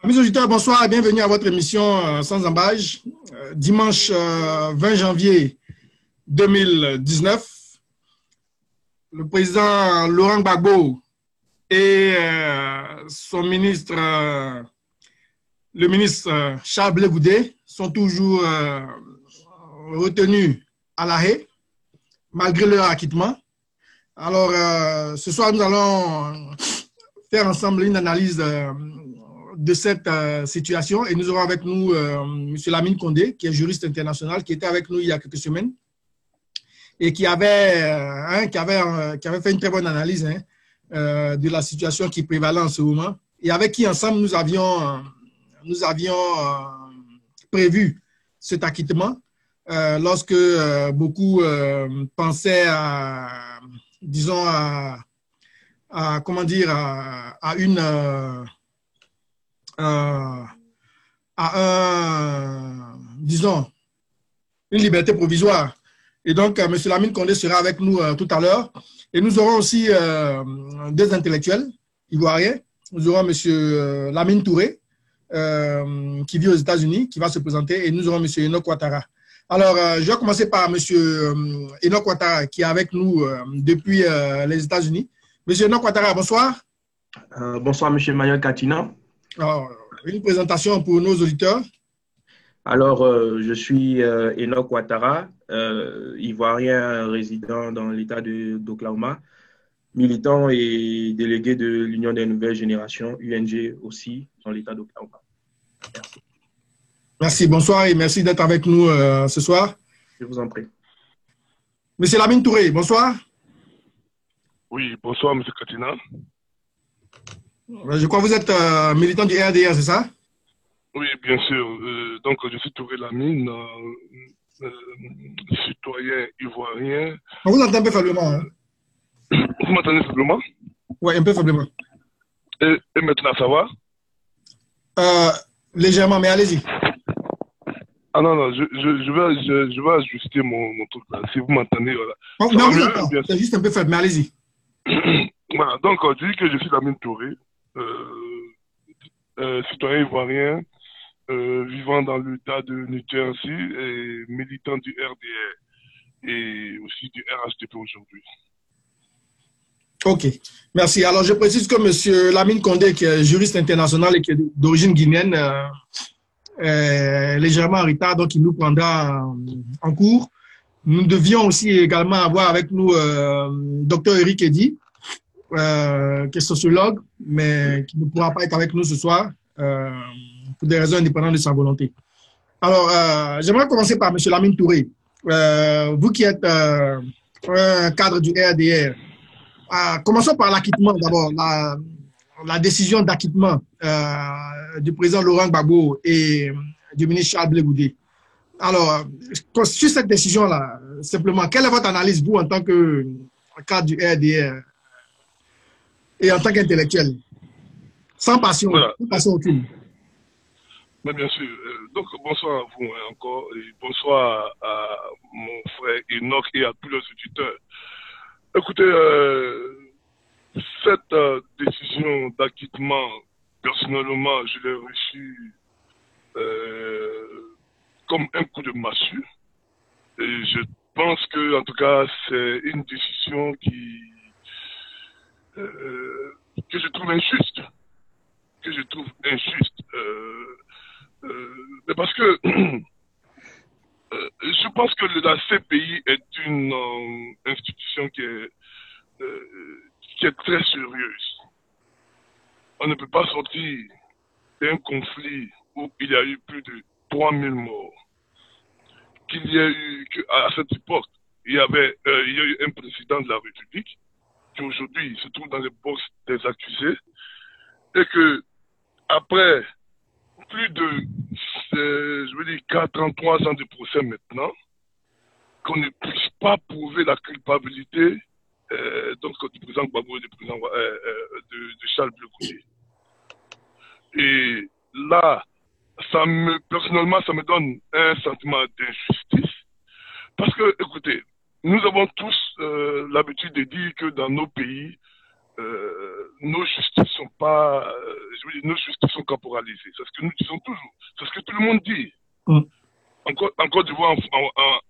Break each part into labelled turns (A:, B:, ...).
A: Amis auditeurs, bonsoir et bienvenue à votre émission Sans embâche. Dimanche 20 janvier 2019, le président Laurent Gbagbo et son ministre, le ministre Charles Blé Goudé, sont toujours retenus à La Haye, malgré leur acquittement. Alors, ce soir, nous allons faire ensemble une analyse de cette situation et nous aurons avec nous M. Lamine Condé, qui est juriste international, qui était avec nous il y a quelques semaines et qui avait fait une très bonne analyse de la situation qui prévalait en ce moment et avec qui ensemble nous avions prévu cet acquittement lorsque beaucoup pensaient à, disons, disons, une liberté provisoire. Et donc, M. Lamine Condé sera avec nous tout à l'heure. Et nous aurons aussi deux intellectuels ivoiriens. Nous aurons M. Lamine Touré, qui vit aux États-Unis, qui va se présenter, et nous aurons M. Enoch Ouattara. Alors, je vais commencer par M. Enoch Ouattara, qui est avec nous depuis les États-Unis. M. Enoch Ouattara, bonsoir.
B: Bonsoir, M. Manuel Katina.
A: Alors, une présentation pour nos auditeurs.
B: Alors, je suis Enoch Ouattara, ivoirien résident dans l'État d'Oklahoma, militant et délégué de l'Union des Nouvelles Générations, UNG aussi, dans l'État d'Oklahoma. Merci.
A: Merci, bonsoir et merci d'être avec nous ce soir.
B: Je vous en prie.
A: Monsieur Lamine Touré, bonsoir.
C: Oui, bonsoir, M. Katina.
A: Je crois que vous êtes militant du RDR, c'est ça?
C: Oui, bien sûr. Donc, je suis Touré Lamine, citoyen ivoirien.
A: On vous entend un peu faiblement. Hein?
C: Vous m'entendez faiblement?
A: Oui, un peu faiblement.
C: Et maintenant, ça va?
A: Légèrement, mais allez-y.
C: Ah non, je vais ajuster mon truc là. Si vous m'entendez, voilà.
A: Non, vous entendez. C'est juste un peu faible, mais allez-y.
C: Voilà, donc je dis que je suis Lamine Touré, citoyen ivoirien, vivant dans l'État de New Jersey et militant du RDR et aussi du RHDP aujourd'hui.
A: Ok, merci. Alors, je précise que M. Lamine Condé, qui est juriste international et qui est d'origine guinéenne, est légèrement en retard, donc il nous prendra en cours. Nous devions aussi également avoir avec nous Dr Eric Eddy, qui est sociologue, mais qui ne pourra pas être avec nous ce soir pour des raisons indépendantes de sa volonté. Alors, j'aimerais commencer par M. Lamine Touré. Vous qui êtes un cadre du RDR, commençons par l'acquittement d'abord, la décision d'acquittement du président Laurent Gbagbo et du ministre Charles Blé Goudé. Alors, sur cette décision-là, simplement, quelle est votre analyse, vous, en tant que cadre du RDR et en tant qu'intellectuel? Sans passion,
C: voilà.
A: Sans passion aucune.
C: Mais bien sûr. Donc, bonsoir à vous encore et bonsoir à mon frère Enoch et à tous les auditeurs. Écoutez, cette décision d'acquittement, personnellement, je l'ai reçue comme un coup de massue. Et je pense que, en tout cas, c'est une décision que je trouve injuste. Mais parce que je pense que la CPI est une institution qui est très sérieuse. On ne peut pas sortir d'un conflit où il y a eu plus de 3000 morts. Qu'il y a eu, à cette époque, il y a eu un président de la République qui aujourd'hui se trouve dans les box des accusés et que après plus de, 43 ans de procès maintenant, qu'on ne puisse pas prouver la culpabilité donc du président Gbagbo et du président de Charles Blé Goudé. Et là, personnellement, ça me donne un sentiment d'injustice. Parce que, écoutez, nous avons tous l'habitude de dire que dans nos pays, nos justices sont pas, je veux dire, nos justices sont caporalisées. C'est ce que nous disons toujours. C'est ce que tout le monde dit. En Côte d'Ivoire,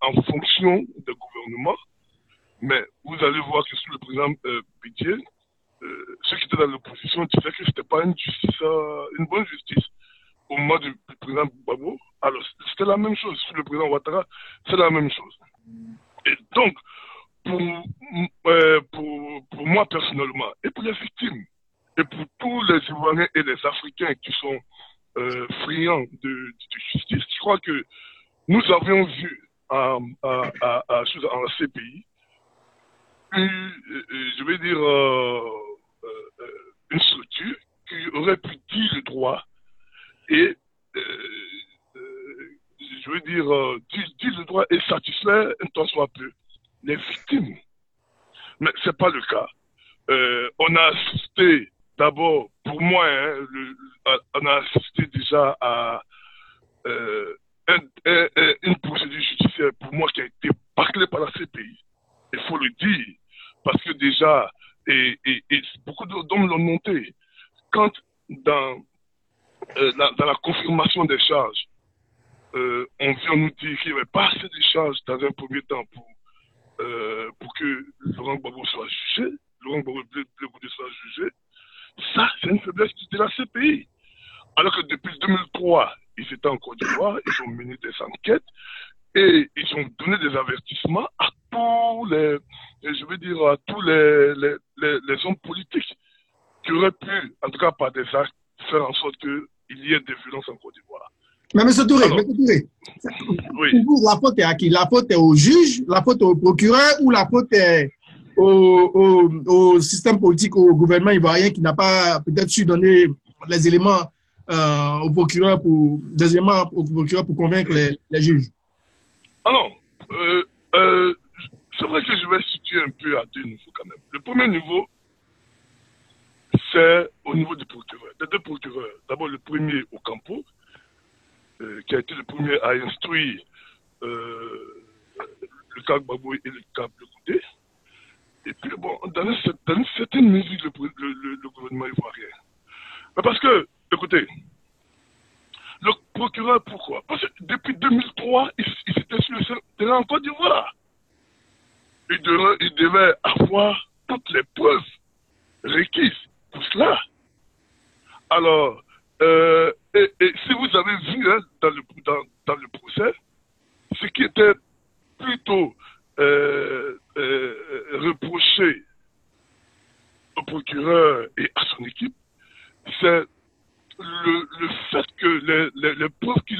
C: en fonction du gouvernement, mais vous allez voir que sous le président Bédié, ceux qui étaient dans l'opposition disaient que c'était pas une justice, une bonne justice. Au moment du président Gbagbo, alors c'était la même chose. Sous le président Ouattara, c'est la même chose. Et donc, pour moi personnellement, et pour les victimes, et pour tous les Ivoiriens et les Africains qui sont friands de justice, je crois que nous avions vu en CPI, je vais dire, une structure qui aurait pu dire le droit et, je veux dire, dire le droit et satisfaire un tant soit peu les victimes. Mais ce n'est pas le cas. On a assisté, d'abord, pour moi, on a assisté déjà à une procédure judiciaire, pour moi, qui a été bâclée par la CPI. Il faut le dire. Parce que déjà, et beaucoup d'hommes l'ont monté, quand dans la confirmation des charges, on vient nous dire qu'il n'y avait pas assez de charges dans un premier temps pour que Laurent Gbagbo soit jugé, Laurent Gbagbo soit jugé. Ça, c'est une faiblesse de la CPI. Alors que depuis 2003, ils étaient en Côte d'Ivoire, ils ont mené des enquêtes et ils ont donné des avertissements à tous les, je veux dire, à tous les hommes politiques qui auraient pu, en tout cas par des actes, faire en sorte qu'il y ait des violences en Côte d'Ivoire.
A: Mais M. Touré,
C: oui.
A: Pour vous, la faute est à qui? La faute est au juge, la faute est au procureur ou la faute est au système politique, au gouvernement ivoirien qui n'a pas peut-être su donner les éléments au procureur pour convaincre les juges?
C: Alors, c'est vrai que je vais situer un peu à deux niveaux quand même. Le premier niveau, c'est au niveau du procureur. Les deux procureurs. D'abord, le premier au Campo, qui a été le premier à instruire le cas Gbagbo et le cas Blekoudé. Et puis, bon, dans une certaine mesure, le gouvernement ivoirien. Mais parce que, écoutez, le procureur, pourquoi? Parce que depuis 2003, il était sur le terrain en Côte d'Ivoire. Il devait avoir toutes les preuves requises pour cela. Alors, et si vous avez vu hein, dans le procès, ce qui était plutôt reproché au procureur et à son équipe, c'est le fait que les preuves qui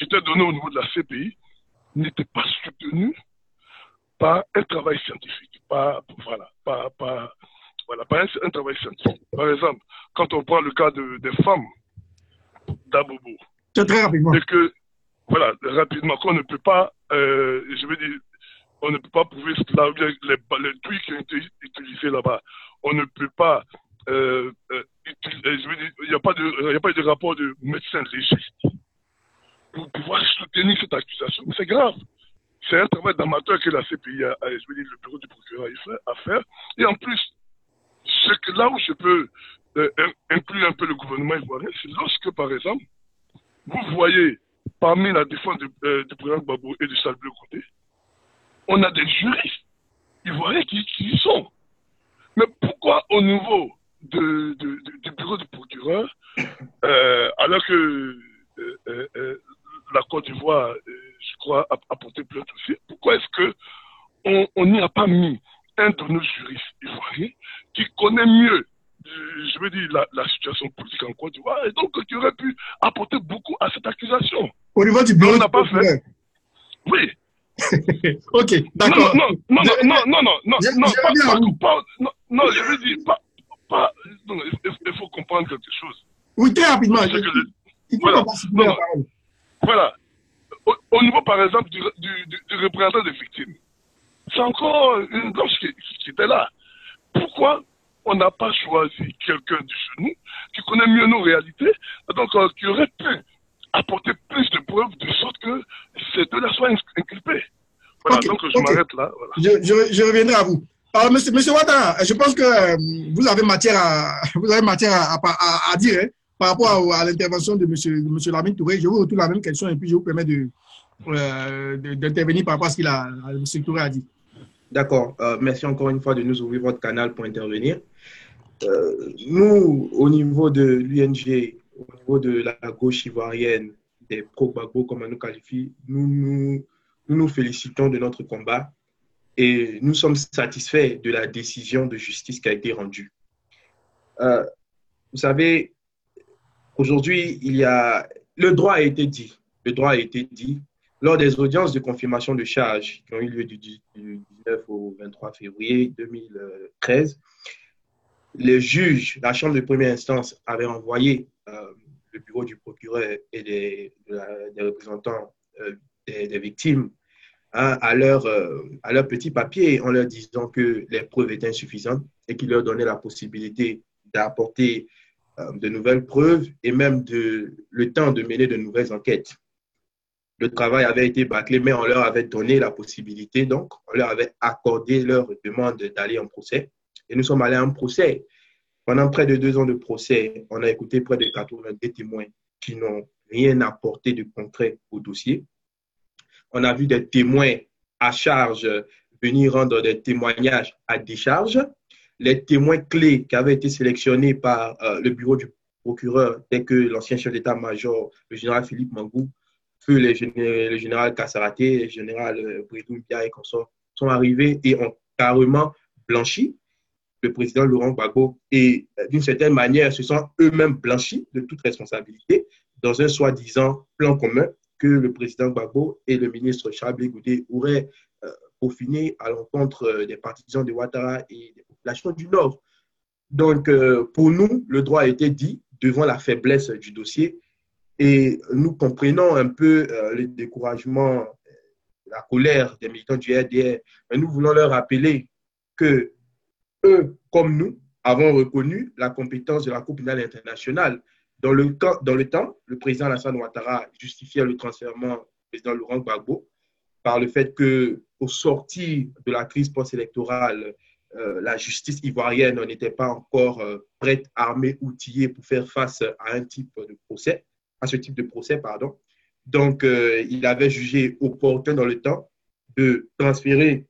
C: étaient données au niveau de la CPI n'étaient pas soutenues par un travail scientifique, pas un travail scientifique. Par exemple, quand on prend le cas des femmes d'Abobo,
A: très rapidement.
C: et que, voilà, rapidement, qu'on ne peut pas, je veux dire, on ne peut pas prouver cela, les trucs qui ont été utilisés là-bas, on ne peut pas, je veux dire, il n'y a pas eu de rapport de médecin légiste pour pouvoir soutenir cette accusation. Mais c'est grave. C'est un travail d'amateur que la CPI je veux dire, le bureau du procureur a fait. Et en plus, là où je peux inclure un peu le gouvernement ivoirien, c'est lorsque, par exemple, vous voyez, parmi la défense du président Gbagbo et de Charles Blekoudé, on a des juristes ivoiriens qui y sont. Mais pourquoi au niveau du bureau du procureur, alors que la Côte d'Ivoire, je crois, a porté plainte aussi, pourquoi est-ce qu'on n'y a pas mis un de nos juristes ivoiriens qui connaît mieux, je veux dire, la situation politique en Côte d'Ivoire, et donc qui aurait pu apporter beaucoup à cette accusation?
A: Au niveau du bureau du procureur.
C: Oui.
A: Ok, d'accord.
C: Non, je veux dire, il faut comprendre quelque chose.
A: Oui, très rapidement.
C: Voilà. Au niveau, par exemple, du représentant des victimes, c'est encore une branche qui était là. Pourquoi on n'a pas choisi quelqu'un de chez nous qui connaît mieux nos réalités, donc qui aurait pu apporter plus de preuves de sorte que ces deux-là soient inculpés? Voilà,
A: Ok,
C: donc je
A: ok.
C: m'arrête là. Voilà.
A: Je reviendrai à vous. Alors, monsieur Ouattara, je pense que vous avez matière à dire hein, par rapport à l'intervention de monsieur Lamine Touré. Je vous retourne la même question et puis je vous permets d'intervenir par rapport à ce qu'il a, monsieur Touré a dit.
B: D'accord. Merci encore une fois de nous ouvrir votre canal pour intervenir. Nous, au niveau de l'UNG, au niveau de la gauche ivoirienne, des pro-Gbagbo, comme on nous qualifie, nous félicitons de notre combat et nous sommes satisfaits de la décision de justice qui a été rendue. Vous savez, aujourd'hui, le droit a été dit. Le droit a été dit. Lors des audiences de confirmation de charges qui ont eu lieu du 19 au 23 février 2013, les juges, la chambre de première instance avait envoyé le bureau du procureur et des représentants des victimes hein, à leur petit papier en leur disant que les preuves étaient insuffisantes et qu'ils leur donnaient la possibilité d'apporter de nouvelles preuves et même le temps de mener de nouvelles enquêtes. Le travail avait été bâclé, mais on leur avait donné la possibilité, donc on leur avait accordé leur demande d'aller en procès. Et nous sommes allés en procès. Pendant près de 2 ans de procès, on a écouté près de 82 témoins qui n'ont rien apporté de concret au dossier. On a vu des témoins à charge venir rendre des témoignages à décharge. Les témoins clés qui avaient été sélectionnés par le bureau du procureur, dès que l'ancien chef d'état-major, le général Philippe Mangou, feu le général Kassaraté, le général Bridou Mbia et consorts, sont arrivés et ont carrément blanchi le président Laurent Gbagbo et d'une certaine manière se sont eux-mêmes blanchis de toute responsabilité dans un soi-disant plan commun que le président Gbagbo et le ministre Charles Blé Goudé auraient peaufiné à l'encontre des partisans de Ouattara et des populations du Nord. Donc, pour nous, le droit a été dit devant la faiblesse du dossier et nous comprenons un peu le découragement, la colère des militants du RDR. Mais nous voulons leur rappeler que eux, comme nous, avons reconnu la compétence de la Cour pénale internationale. Dans le temps, le président Alassane Ouattara justifiait le transfèrement du président Laurent Gbagbo par le fait qu'au sortir de la crise post-électorale, la justice ivoirienne n'était pas encore prête, armée, outillée pour faire face à ce type de procès. Donc, il avait jugé opportun dans le temps de transférer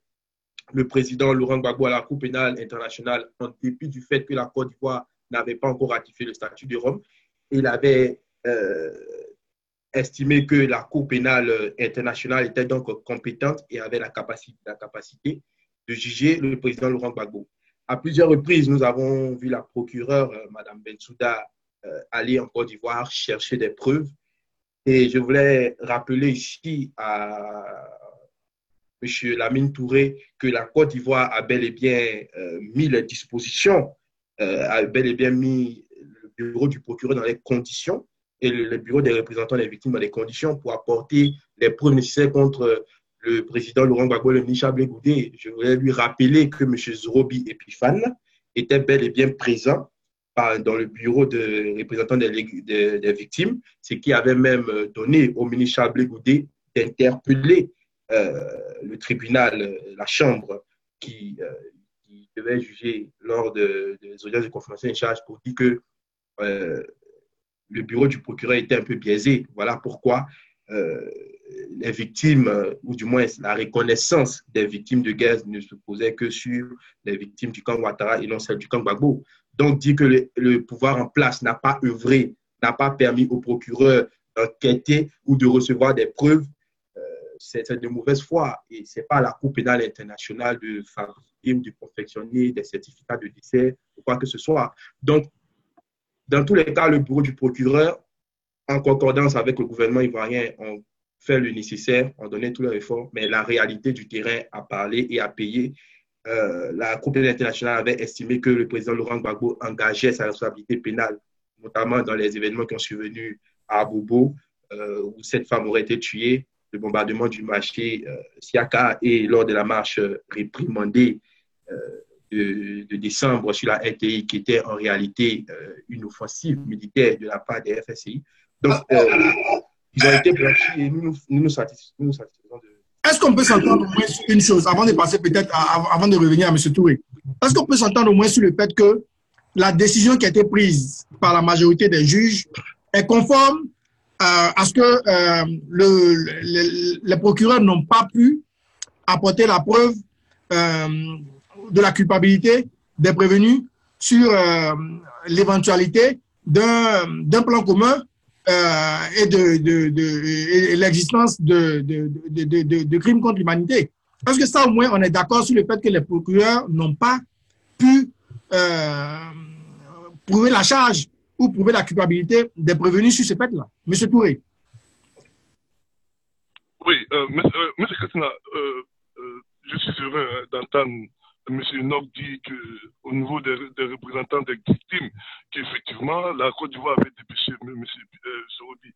B: le président Laurent Gbagbo à la Cour pénale internationale en dépit du fait que la Côte d'Ivoire n'avait pas encore ratifié le statut de Rome. Il avait estimé que la Cour pénale internationale était donc compétente et avait la capacité de juger le président Laurent Gbagbo. À plusieurs reprises, nous avons vu la procureure, Mme Bensouda, aller en Côte d'Ivoire chercher des preuves. Et je voulais rappeler ici à M. Lamine Touré, que la Côte d'Ivoire a bel et bien mis les dispositions, a bel et bien mis le bureau du procureur dans les conditions et le bureau des représentants des victimes dans les conditions pour apporter les preuves nécessaires contre le président Laurent Gbagbo et le ministre Blé Goudé. Je voulais lui rappeler que M. Zorobi Epiphane était bel et bien présent dans le bureau de représentants des victimes, ce qui avait même donné au ministre Blé Goudé d'interpeller le tribunal, la chambre qui devait juger lors des audiences de confirmation de charges pour dire que le bureau du procureur était un peu biaisé. Voilà pourquoi les victimes, ou du moins la reconnaissance des victimes de guerre ne se posait que sur les victimes du camp Ouattara et non celles du camp Gbagbo. Donc, dire que le pouvoir en place n'a pas œuvré, n'a pas permis au procureur d'enquêter ou de recevoir des preuves, c'est de mauvaise foi et ce n'est pas à la Cour pénale internationale de fabriquer ou de confectionner des certificats de décès ou quoi que ce soit. Donc, dans tous les cas, le bureau du procureur, en concordance avec le gouvernement ivoirien, ont fait le nécessaire, ont donné tous leurs efforts, mais la réalité du terrain a parlé et a payé. La Cour pénale internationale avait estimé que le président Laurent Gbagbo engageait sa responsabilité pénale, notamment dans les événements qui ont survenu à Abobo, où cette femme aurait été tuée, le bombardement du marché Siaka et lors de la marche réprimandée de décembre sur la RTI, qui était en réalité une offensive militaire de la part des FSI. Donc, ils ont été blanchis et nous satisfaisons de
A: est-ce qu'on peut s'entendre au moins sur une chose, avant de passer peut-être, avant de revenir à M. Touré, est-ce qu'on peut s'entendre au moins sur le fait que la décision qui a été prise par la majorité des juges est conforme à ce que les procureurs n'ont pas pu apporter la preuve de la culpabilité des prévenus sur l'éventualité d'un plan commun et de l'existence de crimes contre l'humanité. Parce que ça, au moins, on est d'accord sur le fait que les procureurs n'ont pas pu prouver la charge ou prouver la culpabilité des prévenus sur ce fait-là. Monsieur Touré.
C: Oui, M. Katina, je suis heureux d'entendre M. Enoch dire qu'au niveau des représentants des victimes, qu'effectivement, la Côte d'Ivoire avait dépêché M. Sorobi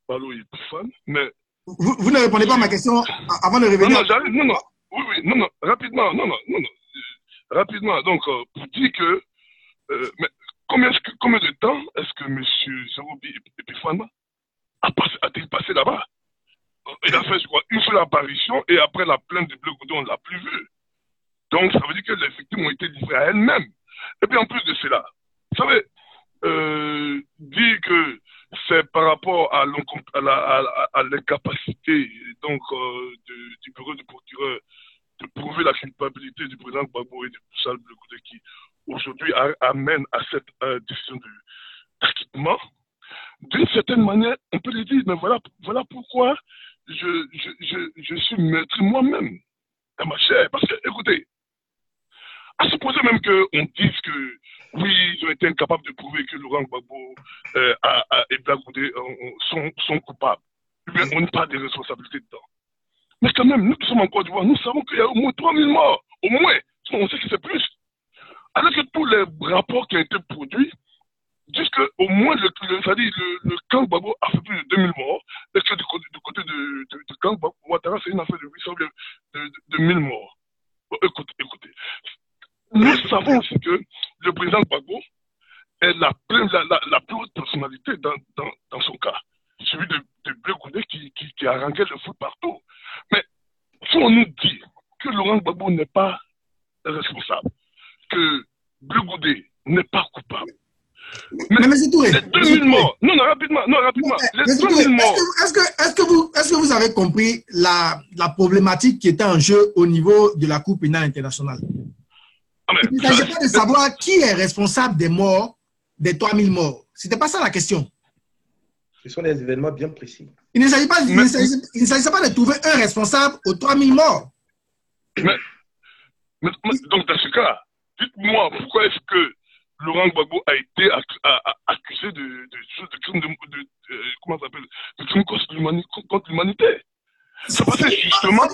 C: Balo et Pifan, mais...
A: Vous ne répondez pas à ma question avant de revenir.
C: Non, j'arrive, non, oui, rapidement, rapidement, donc, pour dire que, mais combien de temps est-ce que M. Sorobi et Pifan a-t-il passé là-bas? Il a fait, je crois, une seule apparition et après la plainte de Bleu Goudon, on ne l'a plus vu. Donc, ça veut dire que les victimes ont été livrées à elles-mêmes. Et puis, en plus de cela, vous savez, dire que c'est par rapport à l'incapacité donc du bureau du procureur de prouver la culpabilité du président Gbagbo et de Moussa Bleu Goudé qui, aujourd'hui, amène à cette décision d'acquittement. D'une certaine manière, on peut le dire, mais voilà pourquoi je suis maître moi-même à ma chair. Parce que, écoutez, à supposer même qu'on dise que, oui, ils ont été incapables de prouver que Laurent Gbagbo et Black Goudé sont coupables. Mais on n'a pas de responsabilité dedans. Mais quand même, nous qui sommes en Côte d'Ivoire, nous savons qu'il y a au moins 3000 morts. Au moins. On sait que c'est plus. Alors que tous les rapports qui ont été produits, disent qu'au moins, le camp Gbagbo a fait plus de 2000 morts, et que du côté du camp Ouattara, c'est une affaire de 800 de 1000 morts. Bon, écoutez. Nous savons aussi que le président Gbagbo est la plus haute personnalité dans son cas. Celui de Bleu Goudé qui a rangé le foot partout. Mais si on nous dit que Laurent Gbagbo n'est pas responsable, que Bleu Goudé n'est pas coupable, mais M. Touré, les 2000 morts. Non, rapidement. Les 2000 morts.
A: Est-ce que vous avez compris la problématique qui était en jeu au niveau de la Cour pénale internationale? Il ne s'agit pas de savoir qui est responsable des morts, des 3000 morts. Ce n'était pas ça la question.
B: Ce sont des événements bien précis.
A: Il ne s'agit pas de trouver un responsable aux 3000 morts.
C: Mais, donc, dans ce cas, dites-moi, pourquoi est-ce que Laurent Gbagbo a été accusé de crimes de crimes contre l'humanité? Ça passait justement.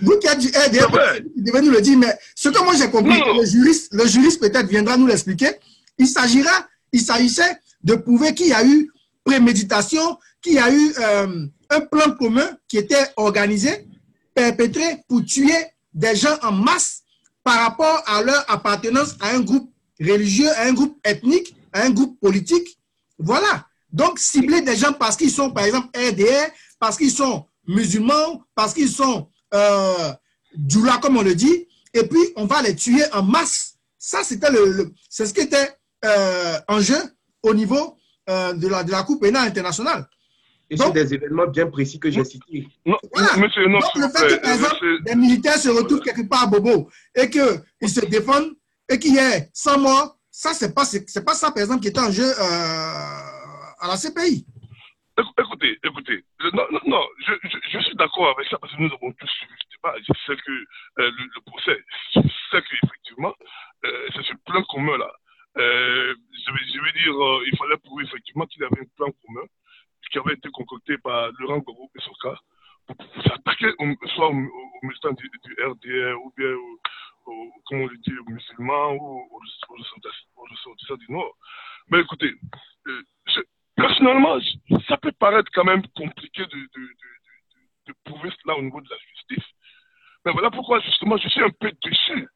A: Vous qui êtes du RDF, vous devez nous le dire, mais ce que moi j'ai compris, le juriste peut-être viendra nous l'expliquer, il s'agissait de prouver qu'il y a eu préméditation, qu'il y a eu un plan commun qui était organisé, perpétré pour tuer des gens en masse par rapport à leur appartenance à un groupe religieux, à un groupe ethnique, à un groupe politique. Voilà. Donc, cibler des gens parce qu'ils sont, par exemple, RDR, parce qu'ils sont musulmans, parce qu'ils sont djoula, comme on le dit, et puis on va les tuer en masse. Ça, c'était c'est ce qui était en jeu au niveau de la Cour pénale internationale.
B: Et c'est des événements bien précis que j'ai cités.
A: Voilà. Donc, le fait que, par exemple, des militaires se retrouvent quelque part à Bobo et qu'ils se défendent et qu'il y ait 100 morts, ça, c'est pas ça, par exemple, qui était en jeu à la CPI.
C: Écoutez, non, je suis d'accord avec ça parce que nous avons tous suivi le débat. Je sais que le procès, je sais qu'effectivement, c'est ce plan commun-là. Je veux dire, il fallait prouver effectivement qu'il y avait un plan commun qui avait été concocté par Laurent Gbagbo et Soka pour s'attaquer soit aux militants du RDR ou bien comme on le dit, aux musulmans ou aux ressortissants du Nord. Mais écoutez, personnellement, ça peut paraître quand même compliqué de prouver cela au niveau de la justice. Mais voilà pourquoi, justement, je suis un peu déçu.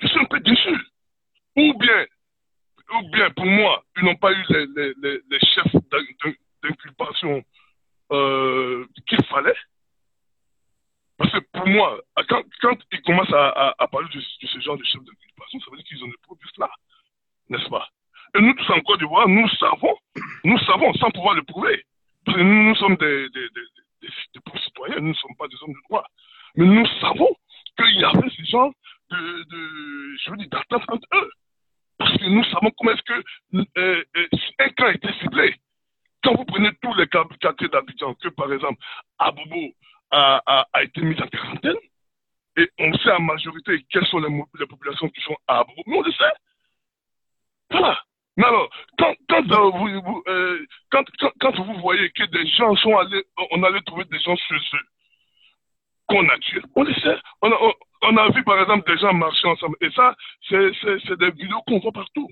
C: Je suis un peu déçu. Ou bien, pour moi, ils n'ont pas eu les chefs d'inculpation qu'il fallait. pour moi, quand ils commencent à parler de ce genre de chef d'inculpation, ça veut dire qu'ils ont des preuves de cela, n'est-ce pas? Et nous tous en Côte d'Ivoire, nous savons sans pouvoir le prouver. Parce que nous sommes des citoyens, nous ne sommes pas des hommes de droit. Mais nous savons qu'il y avait ce genre je veux dire, d'attente entre eux. Parce que nous savons comment est-ce que un camp a été ciblé. Quand vous prenez tous les quartiers d'habitants, que par exemple, Abobo a été mis en quarantaine, et on sait en majorité quelles sont les populations qui sont à Abobo, mais on le sait. Voilà. Mais alors, quand vous voyez que des gens sont allés, on allait trouver des gens chez eux, qu'on a tués, on le sait. On a vu par exemple des gens marcher ensemble. Et ça, c'est des vidéos qu'on voit partout.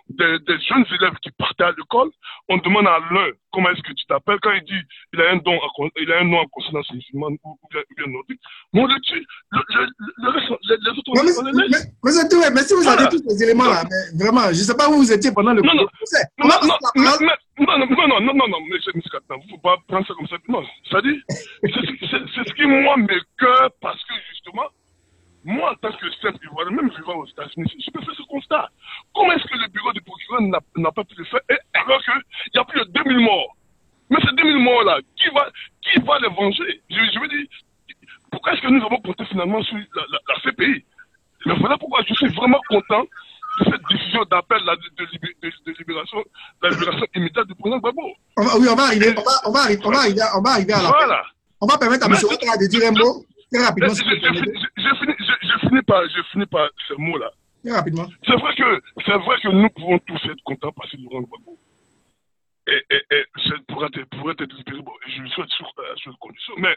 C: Des jeunes élèves qui partaient à l'école, on demande à l'un comment est-ce que tu t'appelles. Quand il dit il a un nom en consonance musulmane ou bien nordique, mais on le tue. Les autres,
A: mais si vous avez tous ces éléments-là, vraiment, je ne sais pas où vous étiez pendant le procès.
C: Non, mais il ne faut pas prendre ça comme ça. Non, c'est-à-dire, c'est ce qui, moi, m'écoeure parce que, justement, moi, en tant que simple Ivoirien, même vivant aux États-Unis, je peux faire ce constat. Comment est-ce que le bureau du procureur n'a pas pu le faire, alors qu'il y a plus de 2000 morts? Mais ces 2000 morts-là, qui va les venger? Je veux dire, pourquoi est-ce que nous avons compté finalement sur la CPI? Mais voilà pourquoi je suis vraiment content de cette décision d'appel de libération, la libération immédiate du président Gbagbo.
A: Oui, on va arriver à la fin. On va permettre à M. Ouattara de dire un mot très rapidement.
C: J'ai fini par ce mot-là.
A: Très rapidement.
C: C'est vrai que nous pouvons tous être contents parce que Laurent Gbagbo pourrait être libéré. Bon, je le souhaite sur condition. Mais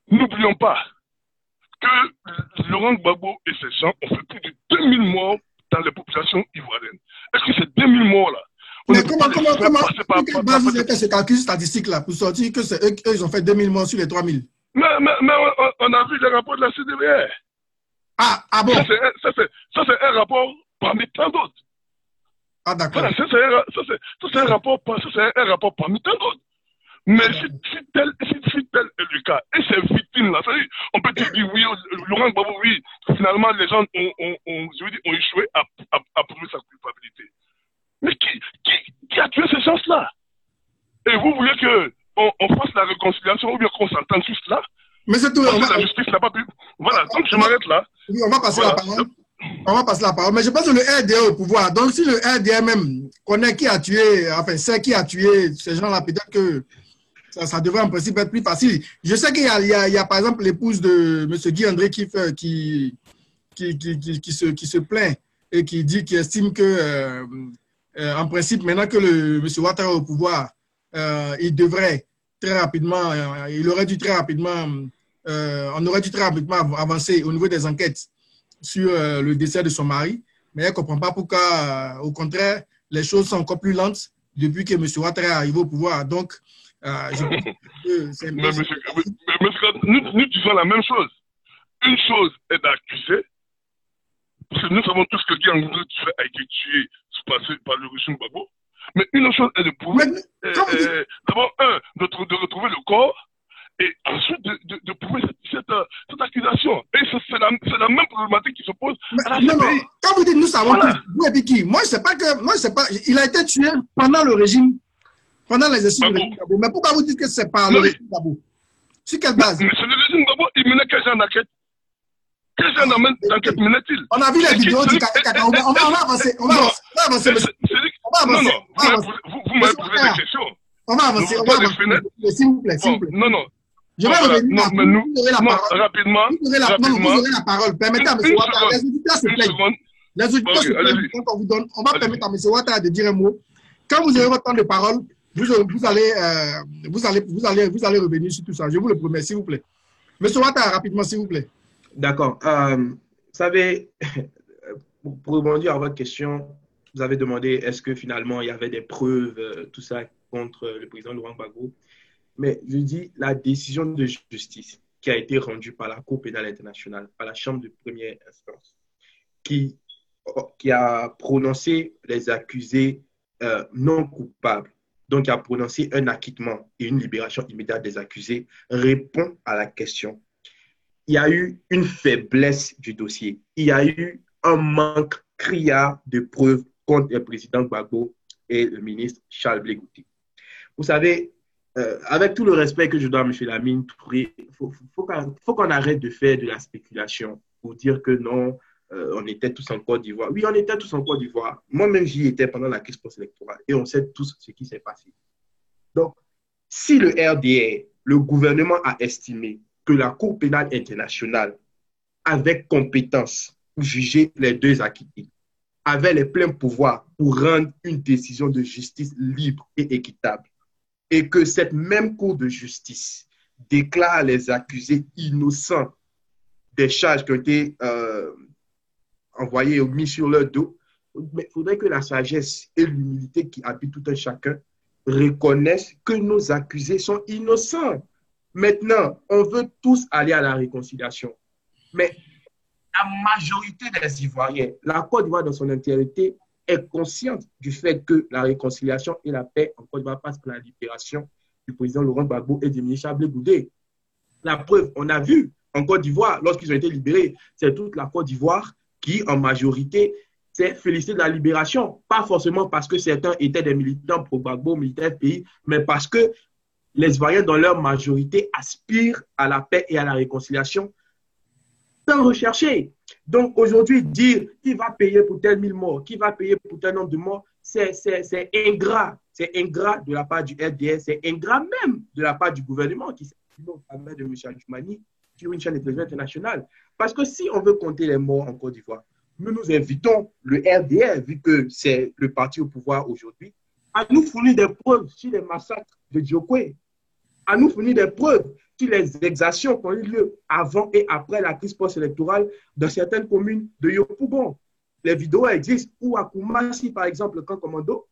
C: n'oublions pas que Laurent Gbagbo et ses gens ont fait plus de 2000 morts dans les populations ivoiriennes. Est-ce que ces 2000 morts-là,
A: mais comment vous avez fait ce calcul statistique-là pour sortir que c'est eux ils ont fait 2000 morts sur les 3000?
C: Mais on a vu les rapports de la CDVR.
A: Ah bon?
C: Ça, c'est un rapport parmi tant d'autres.
A: Ah, d'accord.
C: Voilà, ça, c'est un rapport parmi tant d'autres. Mais si tel est le cas, et ces victimes-là, on peut dire oui, Laurent Gbagbo, oui, finalement, les gens ont échoué à prouver sa culpabilité. Mais qui a tué ces gens-là? Et vous voulez qu'on fasse la réconciliation ou bien qu'on s'entende sur cela?
A: Mais c'est tout.
C: La justice n'a pas pu. Voilà, donc je m'arrête là.
A: Oui, on va passer la parole. On va passer la parole. Mais je pense que le RDA au pouvoir. Donc, si le RDA même connaît qui a tué, enfin, sait qui a tué ces gens-là, peut-être que ça devrait en principe être plus facile. Je sais qu'il y a par exemple l'épouse de M. Guy André qui se plaint et qui estime que, en principe, maintenant que M. Ouattara est au pouvoir, il devrait très rapidement, on aurait dû très rapidement avancer au niveau des enquêtes sur le décès de son mari, mais elle ne comprend pas pourquoi, au contraire, les choses sont encore plus lentes depuis que M. Ouattara est arrivé au pouvoir. Donc, je pense que c'est
C: mais nous disons la même chose. Une chose est d'accuser, parce que nous savons tous que Guy André a été tué par le régime Gbagbo. Mais une autre chose est de prouver, d'abord, de retrouver le corps, et ensuite de prouver cette accusation. Et c'est la même problématique qui se pose à la CPI.
A: Non, quand vous dites nous savons tous, vous et qui, moi je sais pas, il a été tué pendant le régime, pendant l'exercice du régime Gbagbo. Mais pourquoi vous dites que c'est par le régime Gbagbo? Sur quelle base?
C: Mais c'est le régime Gbagbo, il menait quel genre d'enquête? Quel genre d'enquête menait-il?
A: On a vu les vidéos du caca. On va avancer. On va avancer.
C: Vous m'avez posé des questions.
A: On va avancer. S'il vous plaît.
C: Non.
A: Je vais revenir à vous aurez la parole.
C: Rapidement.
A: Vous aurez la parole. Permettez à M. Ouattara. Les auditeurs se plaignent. Les auditeurs se plaignent. Quand on vous donne, on va permettre à M. Ouattara de dire un mot. Quand vous aurez votre temps de parole, vous allez revenir sur tout ça. Je vous le promets, s'il vous plaît. M. Ouattara, rapidement, s'il vous plaît.
B: D'accord. Vous savez, pour rebondir à votre question, vous avez demandé est-ce que finalement il y avait des preuves, tout ça, contre le président Laurent Gbagbo. Mais je dis la décision de justice qui a été rendue par la Cour pénale internationale, par la Chambre de première instance, qui a prononcé les accusés non coupables, donc qui a prononcé un acquittement et une libération immédiate des accusés, répond à la question il y a eu une faiblesse du dossier. Il y a eu un manque criard de preuves contre le président Gbagbo et le ministre Charles Blé Gouté. Vous savez, avec tout le respect que je dois à M. Lamine Touré, il faut qu'on arrête de faire de la spéculation pour dire que non, on était tous en Côte d'Ivoire. Oui, on était tous en Côte d'Ivoire. Moi-même, j'y étais pendant la crise post-électorale et on sait tous ce qui s'est passé. Donc, si le RDR, le gouvernement a estimé que la Cour pénale internationale, avec compétence pour juger les deux acquittés, avait les pleins pouvoirs pour rendre une décision de justice libre et équitable, et que cette même Cour de justice déclare les accusés innocents des charges qui ont été envoyées ou mises sur leur dos, mais il faudrait que la sagesse et l'humilité qui habitent tout un chacun reconnaissent que nos accusés sont innocents. Maintenant, on veut tous aller à la réconciliation, mais la majorité des Ivoiriens, la Côte d'Ivoire dans son entièreté, est consciente du fait que la réconciliation et la paix en Côte d'Ivoire passent par la libération du président Laurent Gbagbo et du ministre Charles Blé Gouté. La preuve, on a vu en Côte d'Ivoire, lorsqu'ils ont été libérés, c'est toute la Côte d'Ivoire qui, en majorité, s'est félicité de la libération. Pas forcément parce que certains étaient des militants pro-Gbagbo, militaires pays, mais parce que les Ivoiriens, dans leur majorité, aspirent à la paix et à la réconciliation sans rechercher. Donc, aujourd'hui, dire qui va payer pour tel 1000 morts, qui va payer pour tel nombre de morts, c'est ingrat. C'est ingrat de la part du RDS, c'est ingrat même de la part du gouvernement qui s'est au travers de M. Adjoumani sur une chaîne de télévision internationale. Parce que si on veut compter les morts en Côte d'Ivoire, nous invitons le RDR, vu que c'est le parti au pouvoir aujourd'hui, à nous fournir des preuves sur les massacres de Djokwe, à nous fournir des preuves sur les exactions qui ont eu lieu avant et après la crise post-électorale dans certaines communes de Yopougon. Les vidéos existent, ou à Koumassi, par exemple, le camp commando,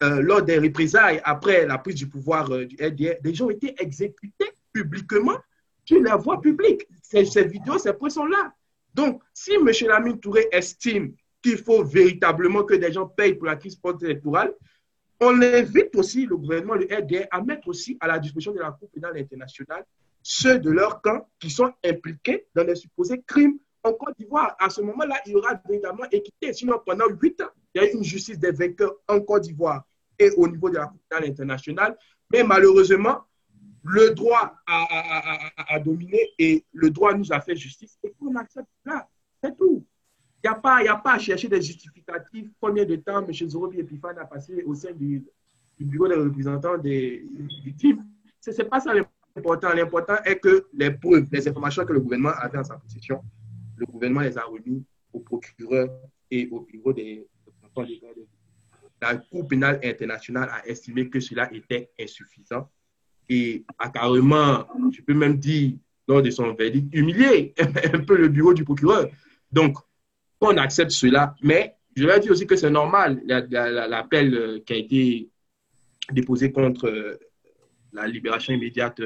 B: lors des représailles après la prise du pouvoir du RDR, des gens ont été exécutés publiquement sur la voie publique. Ces vidéos, ces preuves sont là. Donc, si M. Lamine Touré estime qu'il faut véritablement que des gens payent pour la crise post-électorale, on invite aussi le gouvernement, le RDR, à mettre aussi à la disposition de la Cour pénale internationale ceux de leur camp qui sont impliqués dans les supposés crimes en Côte d'Ivoire. À ce moment-là, il y aura véritablement équité. Sinon, pendant 8 ans, il y a eu une justice des vainqueurs en Côte d'Ivoire et au niveau de la Cour pénale internationale. Mais malheureusement, le droit a dominé et le droit nous a fait justice. Et qu'on accepte cela, c'est tout. Il n'y a pas à chercher des justificatifs. Combien de temps M. Zorobi Epiphane a passé au sein du bureau des représentants des victimes? Ce n'est pas ça l'important. L'important est que les preuves, les informations que le gouvernement avait en sa possession, le gouvernement les a remises au procureur et au bureau des représentants légaux. La Cour pénale internationale a estimé que cela était insuffisant et a carrément, je peux même dire, lors de son verdict, humilié un peu le bureau du procureur. Donc, on accepte cela, mais je vais dire aussi que c'est normal, l'appel qui a été déposé contre la libération immédiate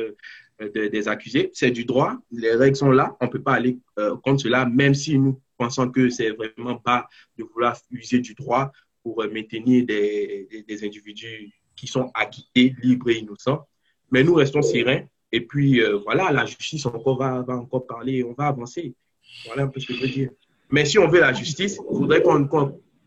B: des accusés, c'est du droit, les règles sont là, on ne peut pas aller contre cela, même si nous pensons que c'est vraiment pas de vouloir user du droit pour maintenir des individus qui sont acquittés, libres et innocents, mais nous restons sereins, et puis voilà, la justice va encore parler, on va avancer, voilà un peu ce que je veux dire. Mais si on veut la justice, il faudrait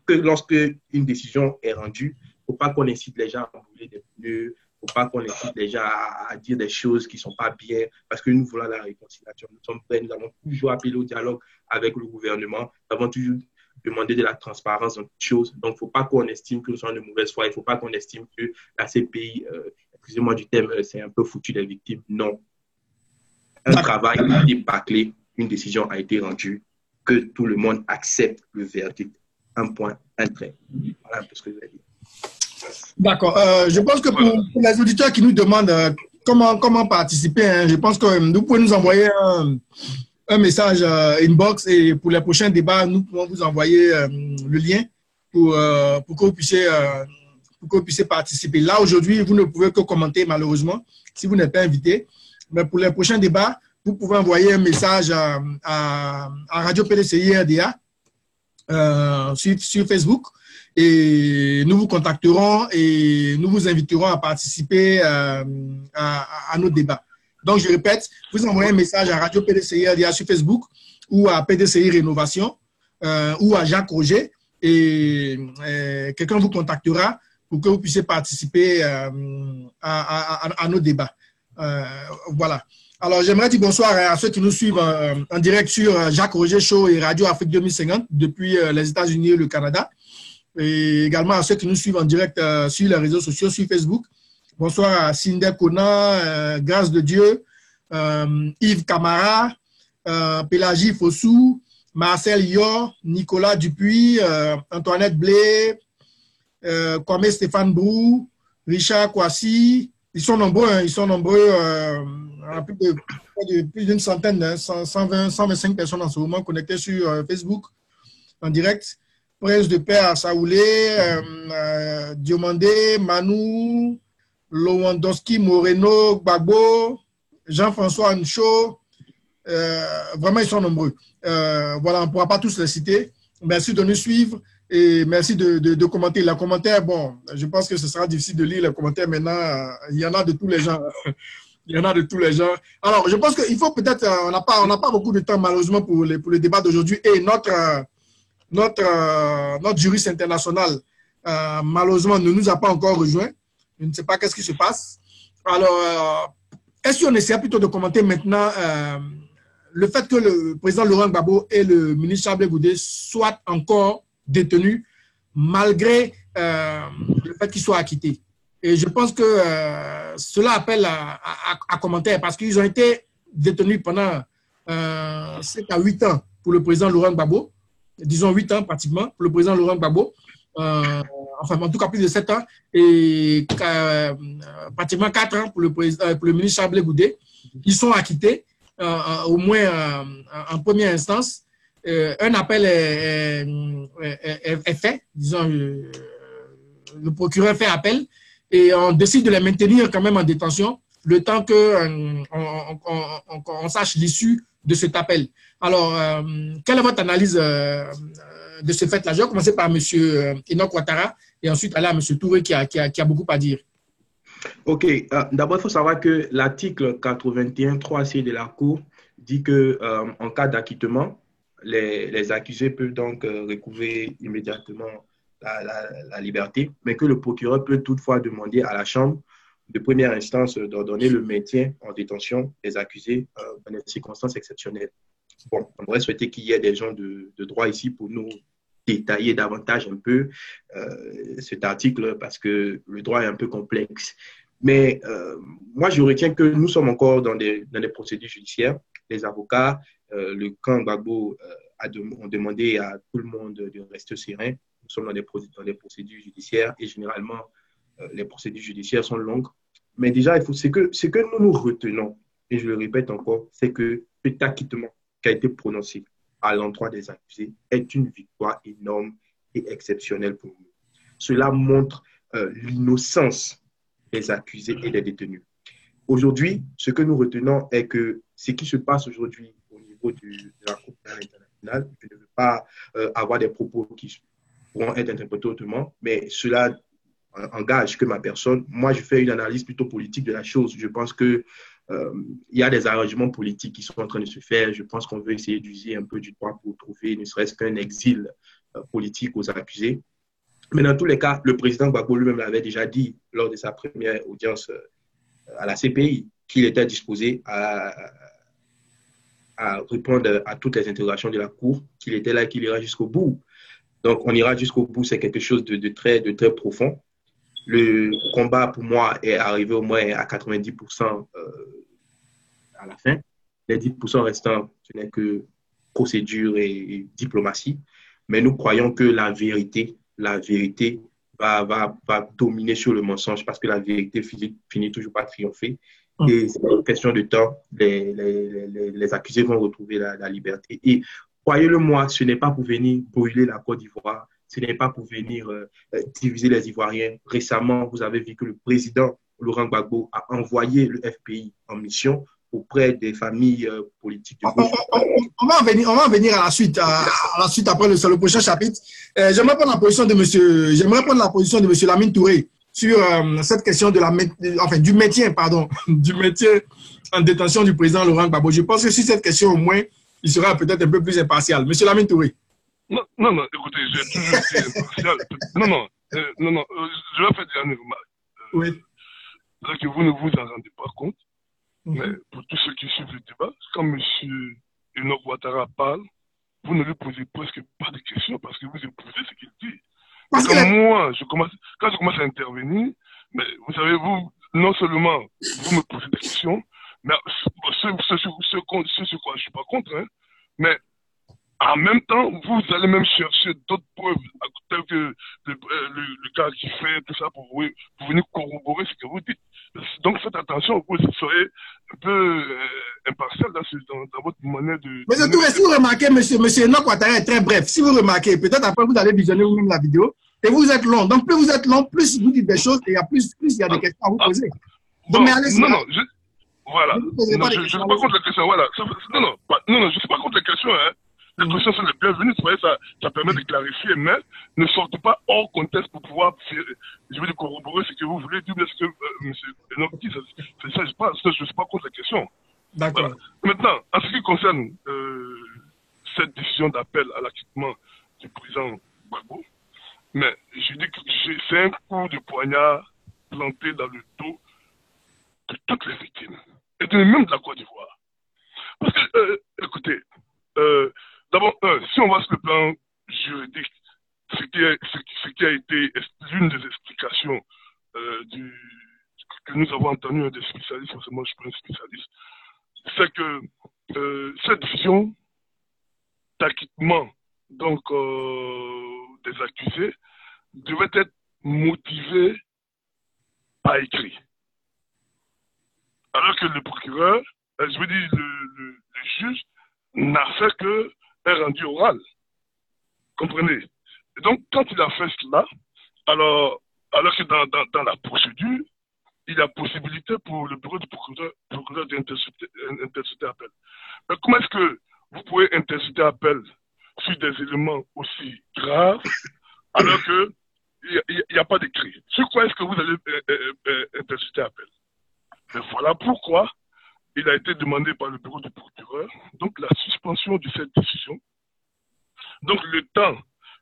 B: que lorsque une décision est rendue, il ne faut pas qu'on incite les gens à brûler des pneus, il ne faut pas qu'on incite les gens à dire des choses qui ne sont pas bien, parce que nous voulons la réconciliation. Nous sommes prêts, nous avons toujours appelé au dialogue avec le gouvernement, nous avons toujours demandé de la transparence dans toutes choses. Donc, il ne faut pas qu'on estime que nous sommes de mauvaise foi, il ne faut pas qu'on estime que la CPI, excusez-moi du thème, c'est un peu foutu des victimes. Non. Un travail a été bâclé, une décision a été rendue, que tout le monde accepte le verdict. Un point, un trait. Voilà un peu ce que je vais dire.
A: D'accord. Je pense que pour les auditeurs qui nous demandent comment participer, hein, je pense que vous pouvez nous envoyer un message inbox et pour les prochains débats, nous pouvons vous envoyer le lien pour que vous puissiez participer. Là, aujourd'hui, vous ne pouvez que commenter, malheureusement, si vous n'êtes pas invité. Mais pour les prochains débats, vous pouvez envoyer un message à Radio PDCI RDA sur Facebook et nous vous contacterons et nous vous inviterons à participer à nos débats. Donc, je répète, vous envoyez un message à Radio PDCI RDA sur Facebook ou à PDCI Rénovation ou à Jacques Roger et quelqu'un vous contactera pour que vous puissiez participer à nos débats. Voilà. Alors, j'aimerais dire bonsoir à ceux qui nous suivent en direct sur Jacques Roger Show et Radio Afrique 2050 depuis les États-Unis et le Canada. Et également à ceux qui nous suivent en direct sur les réseaux sociaux, sur Facebook. Bonsoir à Sindel Kona, Grâce de Dieu, Yves Camara, Pélagie Fossou, Marcel Yor, Nicolas Dupuis, Antoinette Blé, Kwame Stéphane Brou, Richard Kwasi. Ils sont nombreux, plus d'une centaine, 120, 125 personnes en ce moment connectées sur Facebook en direct. Prince de Paix à Saoulé, Diomandé, Manu, Lewandowski, Moreno, Gbagbo, Jean-François Ancho. Vraiment, ils sont nombreux. Voilà, on ne pourra pas tous les citer. Merci de nous suivre et merci de commenter. Les commentaires, bon, je pense que ce sera difficile de lire les commentaires maintenant. Il y en a de tous les gens. Il y en a de tous les gens. Alors, je pense qu'il faut peut-être, on n'a pas beaucoup de temps malheureusement pour le débat d'aujourd'hui et notre juriste international, malheureusement, ne nous a pas encore rejoint. Je ne sais pas qu'est-ce qui se passe. Alors, est-ce qu'on essaie plutôt de commenter maintenant le fait que le président Laurent Gbagbo et le ministre Charles Goudé soient encore détenus malgré le fait qu'ils soient acquittés. Et je pense que cela appelle à commentaire parce qu'ils ont été détenus pendant 7 à 8 ans pour le président Laurent Gbagbo. Disons 8 ans pratiquement pour le président Laurent Gbagbo, enfin en tout cas plus de 7 ans, et pratiquement 4 ans pour le ministre Charles Goudé. Ils sont acquittés, au moins en première instance. Un appel est fait, disons, le procureur fait appel, et on décide de les maintenir quand même en détention, le temps qu'on sache l'issue de cet appel. Alors, quelle est votre analyse de ce fait-là? Je vais commencer par M. Enoch Ouattara et ensuite aller à M. Touré qui a beaucoup à dire.
B: OK. D'abord, il faut savoir que l'article 81.3c de la Cour dit que en cas d'acquittement, les accusés peuvent donc recouvrer immédiatement la liberté, mais que le procureur peut toutefois demander à la Chambre de première instance d'ordonner le maintien en détention des accusés dans des circonstances exceptionnelles. Bon, on aurait souhaité qu'il y ait des gens de droit ici pour nous détailler davantage un peu cet article parce que le droit est un peu complexe. Mais moi, je retiens que nous sommes encore dans des procédures judiciaires. Les avocats, le camp Gbagbo ont demandé à tout le monde de rester serein. Nous sommes dans des procédures judiciaires et généralement, les procédures judiciaires sont longues. Mais déjà, ce que nous retenons, et je le répète encore, c'est que cet acquittement qui a été prononcé à l'endroit des accusés est une victoire énorme et exceptionnelle pour nous. Cela montre l'innocence des accusés et des détenus. Aujourd'hui, ce que nous retenons est que ce qui se passe aujourd'hui au niveau de la Cour pénale internationale, je ne veux pas avoir des propos qui pourront être interprétés autrement, mais cela engage que ma personne. Moi, je fais une analyse plutôt politique de la chose. Je pense que il y a des arrangements politiques qui sont en train de se faire. Je pense qu'on veut essayer d'user un peu du droit pour trouver ne serait-ce qu'un exil politique aux accusés. Mais dans tous les cas, le président Gbagbo lui-même l'avait déjà dit lors de sa première audience à la CPI qu'il était disposé à répondre à toutes les interrogations de la Cour, qu'il était là et qu'il ira jusqu'au bout. Donc, on ira jusqu'au bout, c'est quelque chose de très profond. Le combat, pour moi, est arrivé au moins à 90% à la fin. Les 10% restants, ce n'est que procédure et diplomatie. Mais nous croyons que la vérité va dominer sur le mensonge parce que la vérité finit toujours par triompher. Et c'est une question de temps. Les accusés vont retrouver la liberté. Et croyez-le-moi, ce n'est pas pour venir brûler la Côte d'Ivoire. Ce n'est pas pour venir diviser les Ivoiriens. Récemment, vous avez vu que le président Laurent Gbagbo a envoyé le FPI en mission auprès des familles politiques de gauche.
A: On va en venir à la suite après le prochain chapitre. J'aimerais prendre la position de monsieur Lamine Touré. sur cette question de du maintien, pardon, du maintien en détention du président Laurent Gbagbo. Je pense que sur cette question, au moins, il sera peut-être un peu plus impartial. Monsieur Lamine Touré.
C: Non, écoutez, j'ai toujours été impartial. Non, je vais faire une remarque.
A: Oui.
C: C'est que vous ne vous en rendez pas compte, mais pour tous ceux qui suivent le débat, quand M. Enoch Ouattara parle, vous ne lui posez presque pas de questions parce que vous épousez ce qu'il dit. Parce que moi, quand je commence à intervenir, mais vous savez, vous, non seulement vous me posez des questions, mais ce sur quoi je ne suis pas contre, hein, mais en même temps, vous allez même chercher d'autres preuves, telles que le cas qui fait, tout ça, pour venir corroborer ce que vous dites. Donc faites attention, vous serez un peu impartial dans votre manière de...
A: Monsieur Touré, si vous remarquez, monsieur Enoch Ouattara est très bref. Si vous remarquez, peut-être après vous allez visionner vous-même la vidéo, et vous êtes long. Donc plus vous êtes long, plus vous dites des choses, et plus il y a des questions à vous poser. Donc, mais allez-y.
C: Voilà. Je ne suis pas contre les questions, voilà. Non, je ne suis pas contre les questions, hein. Les questions sont les bienvenues, vous voyez, ça permet de clarifier, mais ne sortez pas hors contexte pour pouvoir, je veux dire, corroborer ce que vous voulez dire, ce que M. Enoch dit, c'est ça, je ne suis pas contre la question.
A: D'accord.
C: Voilà. Maintenant, en ce qui concerne cette décision d'appel à l'acquittement du président Gbagbo, mais je dis que c'est un coup de poignard planté dans le dos de toutes les victimes, et même de la Côte d'Ivoire. Parce que, écoutez, d'abord, si on va sur le plan juridique, ce qui a été l'une des explications que nous avons entendu des spécialistes, forcément je suis pas un spécialiste, c'est que cette décision d'acquittement donc des accusés devait être motivée par écrit. Alors que le procureur, je veux dire le juge, n'a fait que un rendu oral. Comprenez? Et donc, quand il a fait cela, alors que dans la procédure, il y a possibilité pour le bureau du procureur d'interciter appel. Mais comment est-ce que vous pouvez interciter appel sur des éléments aussi graves alors qu'il n'y a pas d'écrit? Sur quoi est-ce que vous allez interciter appel? Et voilà pourquoi il a été demandé par le bureau du procureur, donc la suspension de cette décision. Donc le temps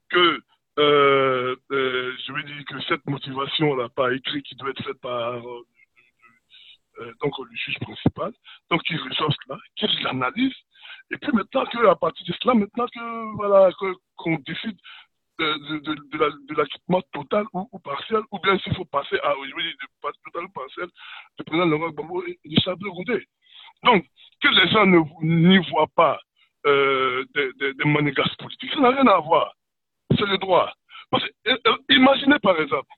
C: que, je veux dire que cette motivation n'a pas écrit, qui doit être faite par donc le juge principal, donc qu'il reçoive cela, qu'il l'analyse, et puis maintenant qu'à partir de cela, maintenant que voilà qu'on décide de l'acquittement total ou partiel, ou bien s'il faut passer à, je veux dire, total ou partiel, le président Laurent Gbagbo et de Charles Goudé. Donc, que les gens n'y voient pas des manigances politiques, ça n'a rien à voir. C'est le droit. Parce que, imaginez par exemple,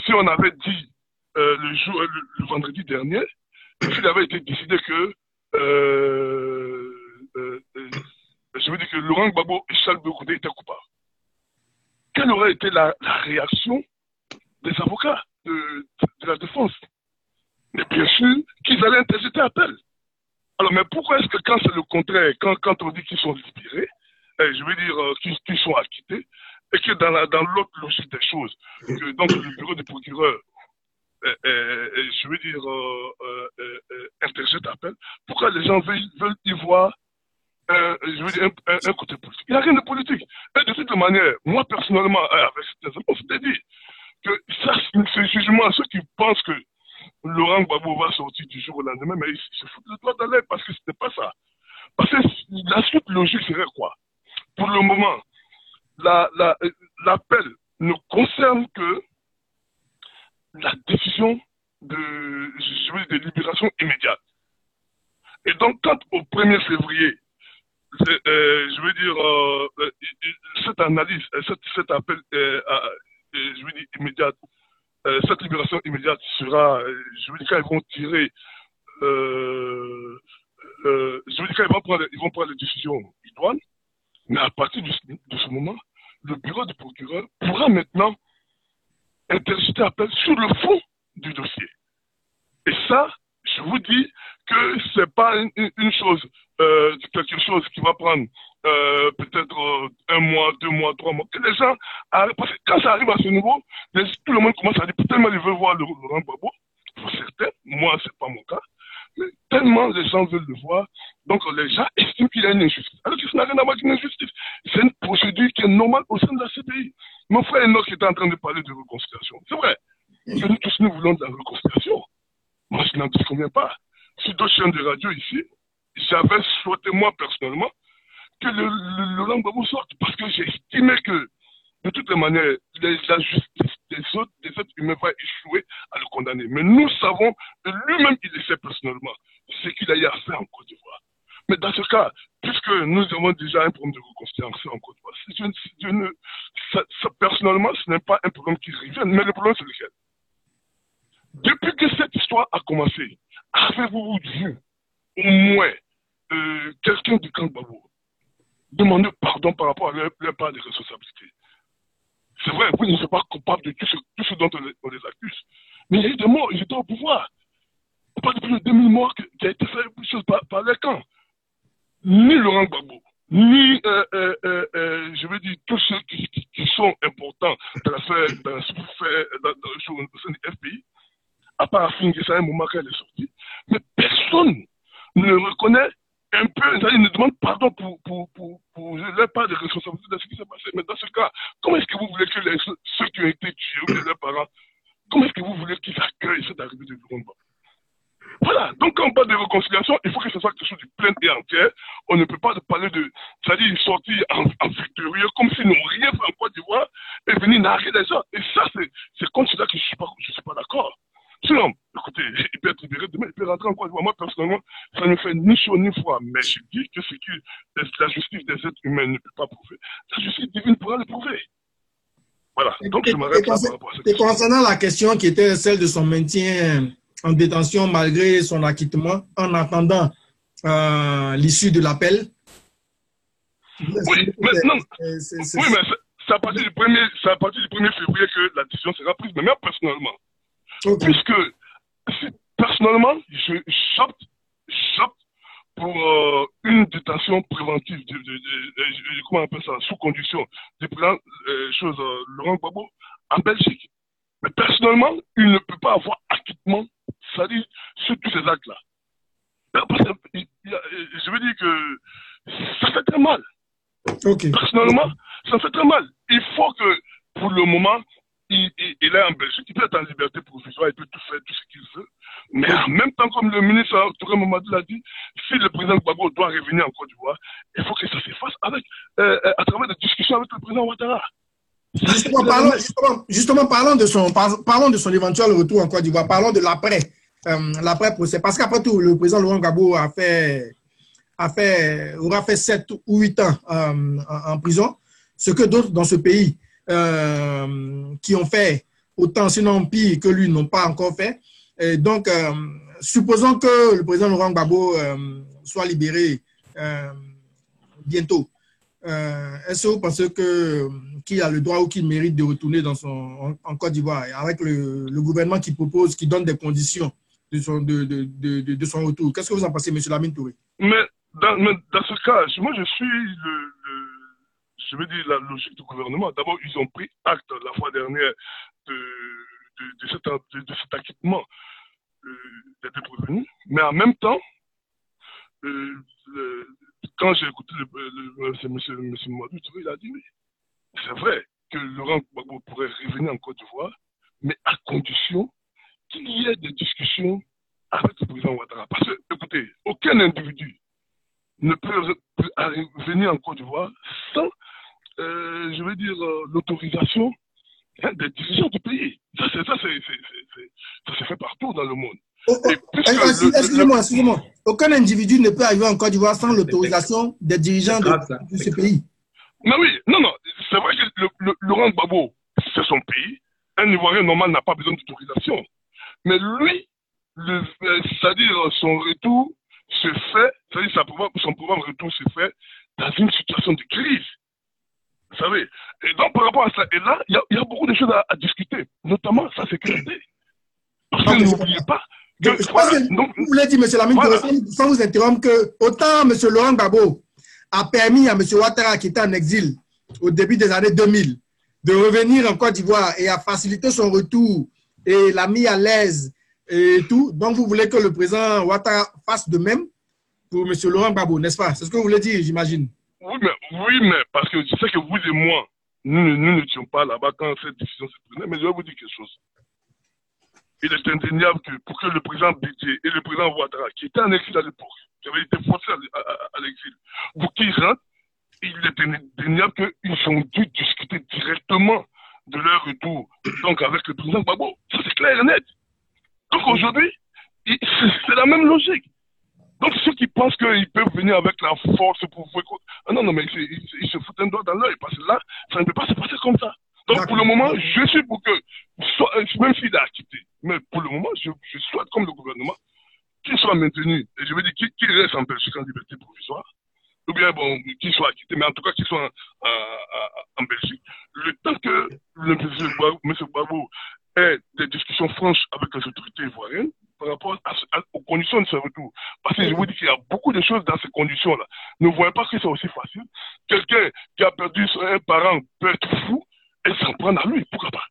C: si on avait dit le vendredi dernier, s'il avait été décidé que je veux dire que Laurent Gbagbo et Charles Goudé étaient coupables. Quelle aurait été la réaction des avocats de la défense? Mais bien sûr qu'ils allaient interjeter appel. Alors, mais pourquoi est-ce que quand c'est le contraire, quand on dit qu'ils sont libérés, je veux dire qu'ils sont acquittés, et que dans l'autre logique des choses, que donc le bureau du procureur, je veux dire, interjette appel, pourquoi les gens veulent y voir je veux dire, un côté politique? Il n'y a rien de politique. Et de toute manière, moi personnellement, avec ces exemples, on s'était dit que ça, c'est jugement à ceux qui pensent que Laurent Gbagbo va sortir du jour au lendemain, mais il se fout le doigt dans l'air parce que ce n'était pas ça. Parce que la suite logique serait quoi? Pour le moment, l'appel ne concerne que la décision de libération immédiate. Et donc, quand au 1er février, je veux dire, cette analyse, cet appel, je veux dire, immédiate, cette libération immédiate sera, je veux dire, quand ils vont tirer, je veux dire, quand ils vont prendre les décisions idoines, mais à partir de ce moment, le bureau du procureur pourra maintenant interjeter appel sur le fond du dossier. Et ça, je vous dis que c'est pas une chose, quelque chose qui va prendre peut-être 1 mois, 2 mois, 3 mois, que les gens arrivent, parce que quand ça arrive à ce niveau, tout le monde commence à dire, tellement ils veulent voir Laurent Gbagbo, pour certains, moi c'est pas mon cas, mais tellement les gens veulent le voir, donc les gens estiment qu'il y a une injustice. Alors que ça n'a rien à voir avec une injustice. C'est une procédure qui est normale au sein de la CPI. Mon frère Enoch était en train de parler de réconciliation. C'est vrai. Nous tous, nous voulons de la réconciliation. Moi, je n'en disconviens pas. Sur d'autres chaînes de radio ici, j'avais souhaité, moi, personnellement, que le Laurent Gbagbo sorte, parce que j'ai estimé que, de toutes les manières, la justice des êtres humains va échouer à le condamner. Mais nous savons que lui-même, il le sait personnellement, ce qu'il a eu à faire en Côte d'Ivoire. Mais dans ce cas, puisque nous avons déjà un problème de réconciliation en Côte d'Ivoire, personnellement, ce n'est pas un problème qui revient, mais le problème, c'est lequel? Depuis que cette histoire a commencé, avez-vous vu au moins quelqu'un du camp Gbagbo demander pardon par rapport à leur part de responsabilité? C'est vrai, vous ne sont pas coupables de tout ce dont on les accuse. Mais il y a eu des morts, ils étaient au pouvoir. On parle de plus de 2000 morts qui a été fait par les camps. Ni Laurent Gbagbo, ni, je veux dire, tous ceux qui sont importants dans l'affaire, au sein du FPI, à part Fingissa, un moment qu'elle est sortie, mais personne ne reconnaît un peu, ils nous demandent pardon pour leur part de responsabilité de ce qui s'est passé. Mais dans ce cas, comment est-ce que vous voulez que ceux qui ont été tués ou leurs parents, comment est-ce que vous voulez qu'ils accueillent cette arrivée de Laurent Gbagbo? Voilà, donc quand on parle de réconciliation, il faut que ce soit quelque chose de plein et entier. On ne peut pas parler de, c'est-à-dire sortir en victorieux, comme s'ils n'ont rien fait en Côte d'Ivoire, et venir narrer les gens. Et ça, c'est contre cela que je ne suis pas d'accord. Sinon, écoutez, il peut être libéré demain, il peut rentrer en Côte d'Ivoire. Moi, personnellement, ça ne fait ni chaud ni froid. Mais je dis que ce que la justice des êtres humains ne peut pas prouver, la justice divine pourra le prouver. Voilà, donc je m'arrête là par rapport à ça.
A: Et concernant la question qui était celle de son maintien en détention malgré son acquittement, en attendant l'issue de l'appel.
C: Oui, mais non. Oui, mais c'est à partir du 1er février que la décision sera prise. Mais même personnellement, okay. Puisque personnellement, je chopte pour une détention préventive, comment on appelle ça, sous condition, du président Laurent Gbagbo en Belgique. Mais personnellement, il ne peut pas avoir acquittement, c'est-à-dire sur tous ces actes-là. Parce que, je veux dire que ça fait très mal. Okay. Personnellement, ça fait très mal. Il faut que, pour le moment, il est en Belgique, il peut être en liberté provisoire, il peut tout faire, tout ce qu'il veut. Mais en même temps, comme le ministre Touré Mamadou l'a dit, si le président Gbagbo doit revenir en Côte d'Ivoire, il faut que ça se fasse à travers des discussions avec le président Ouattara.
A: Justement, parlons de son éventuel retour en Côte d'Ivoire. Parlons de l'après-procès. Parce qu'après tout, le président Laurent Gbagbo aura fait 7 ou 8 ans en prison. Ce que d'autres dans ce pays qui ont fait autant, sinon pire que lui, n'ont pas encore fait. Et donc, supposons que le président Laurent Gbagbo soit libéré bientôt. Est-ce que vous pensez qu'il a le droit ou qu'il mérite de retourner en Côte d'Ivoire avec le gouvernement qui propose, qui donne des conditions de son retour? Qu'est-ce que vous en pensez, M. Lamine Touré?
C: Mais dans ce cas, moi je suis je veux dire la logique du gouvernement. D'abord, ils ont pris acte la fois dernière de cet acquittement des prévenus, mais en même temps, quand j'ai écouté M. Mamadou Touré, il a dit oui. C'est vrai que Laurent Gbagbo pourrait revenir en Côte d'Ivoire, mais à condition qu'il y ait des discussions avec le président Ouattara. Parce que, écoutez, aucun individu ne peut venir en Côte d'Ivoire sans, je veux dire, l'autorisation des dirigeants du pays. Ça se fait partout dans le monde.
A: Excusez-moi. Aucun individu ne peut arriver en Côte d'Ivoire sans l'autorisation des dirigeants de ce pays.
C: Mais oui, non, c'est vrai que Laurent Gbagbo, c'est son pays. Un Ivoirien normal n'a pas besoin d'autorisation. Mais lui, c'est-à-dire son retour se fait, c'est-à-dire son programme retour se fait dans une situation de crise. Vous savez. Et donc, par rapport à ça, et là, il y a beaucoup de choses à discuter, notamment sa sécurité. Parce que n'oubliez pas.
A: Vous voulez dire, M. Lamine, sans vous interrompre, que autant M. Laurent Gbagbo a permis à M. Ouattara, qui était en exil au début des années 2000, de revenir en Côte d'Ivoire et a facilité son retour et l'a mis à l'aise et tout. Donc, vous voulez que le président Ouattara fasse de même pour M. Laurent Gbagbo, n'est-ce pas? C'est ce que vous voulez dire, j'imagine.
C: Oui, mais parce que je sais que vous et moi, nous n'étions pas là-bas quand cette décision se prenait, mais je vais vous dire quelque chose. Il est indéniable que pour que le président Bédié et le président Ouattara, qui était en exil à l'époque, qui avait été forcé à l'exil, pour qu'ils rentrent, il est indéniable qu'ils ont dû discuter directement de leur retour, donc avec le président Gbagbo. Ça, c'est clair et net. Donc aujourd'hui, c'est la même logique. Donc ceux qui pensent qu'ils peuvent venir avec la force pour... Ah non, mais ils se foutent un doigt dans l'œil, parce que là, ça ne peut pas se passer comme ça. Donc pour le moment, je suis pour que, même s'il a quitté, mais pour le moment, je souhaite comme le gouvernement qu'il soit maintenu, et je veux dire qu'il reste en Belgique en liberté provisoire, ou bien bon, qu'il soit acquitté, mais en tout cas qu'il soit en Belgique, le temps que M. Gbagbo ait des discussions franches avec les autorités ivoiriennes par rapport aux conditions de ce retour. Parce que je vous dis qu'il y a beaucoup de choses dans ces conditions-là. Ne voyez pas que c'est aussi facile. Quelqu'un qui a perdu un parent peut être fou et s'en prendre à lui, pourquoi pas?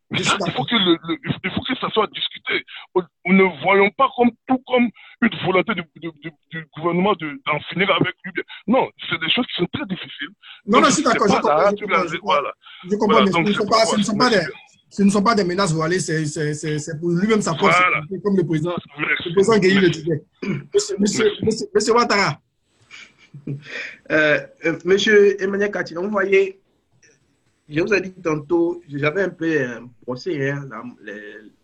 C: Mais ça, il faut que ça soit discuté. Nous ne voyons pas tout comme une volonté du gouvernement d'en finir avec lui. Non, c'est des choses qui sont très difficiles.
A: Non, je suis d'accord. Je comprends, mais ce ne sont pas des menaces voilées, c'est pour lui-même sa force, comme le président Gueye le disait. Monsieur Ouattara.
B: Monsieur Emmanuel Katina, vous voyez, je vous ai dit tantôt, j'avais un peu brossé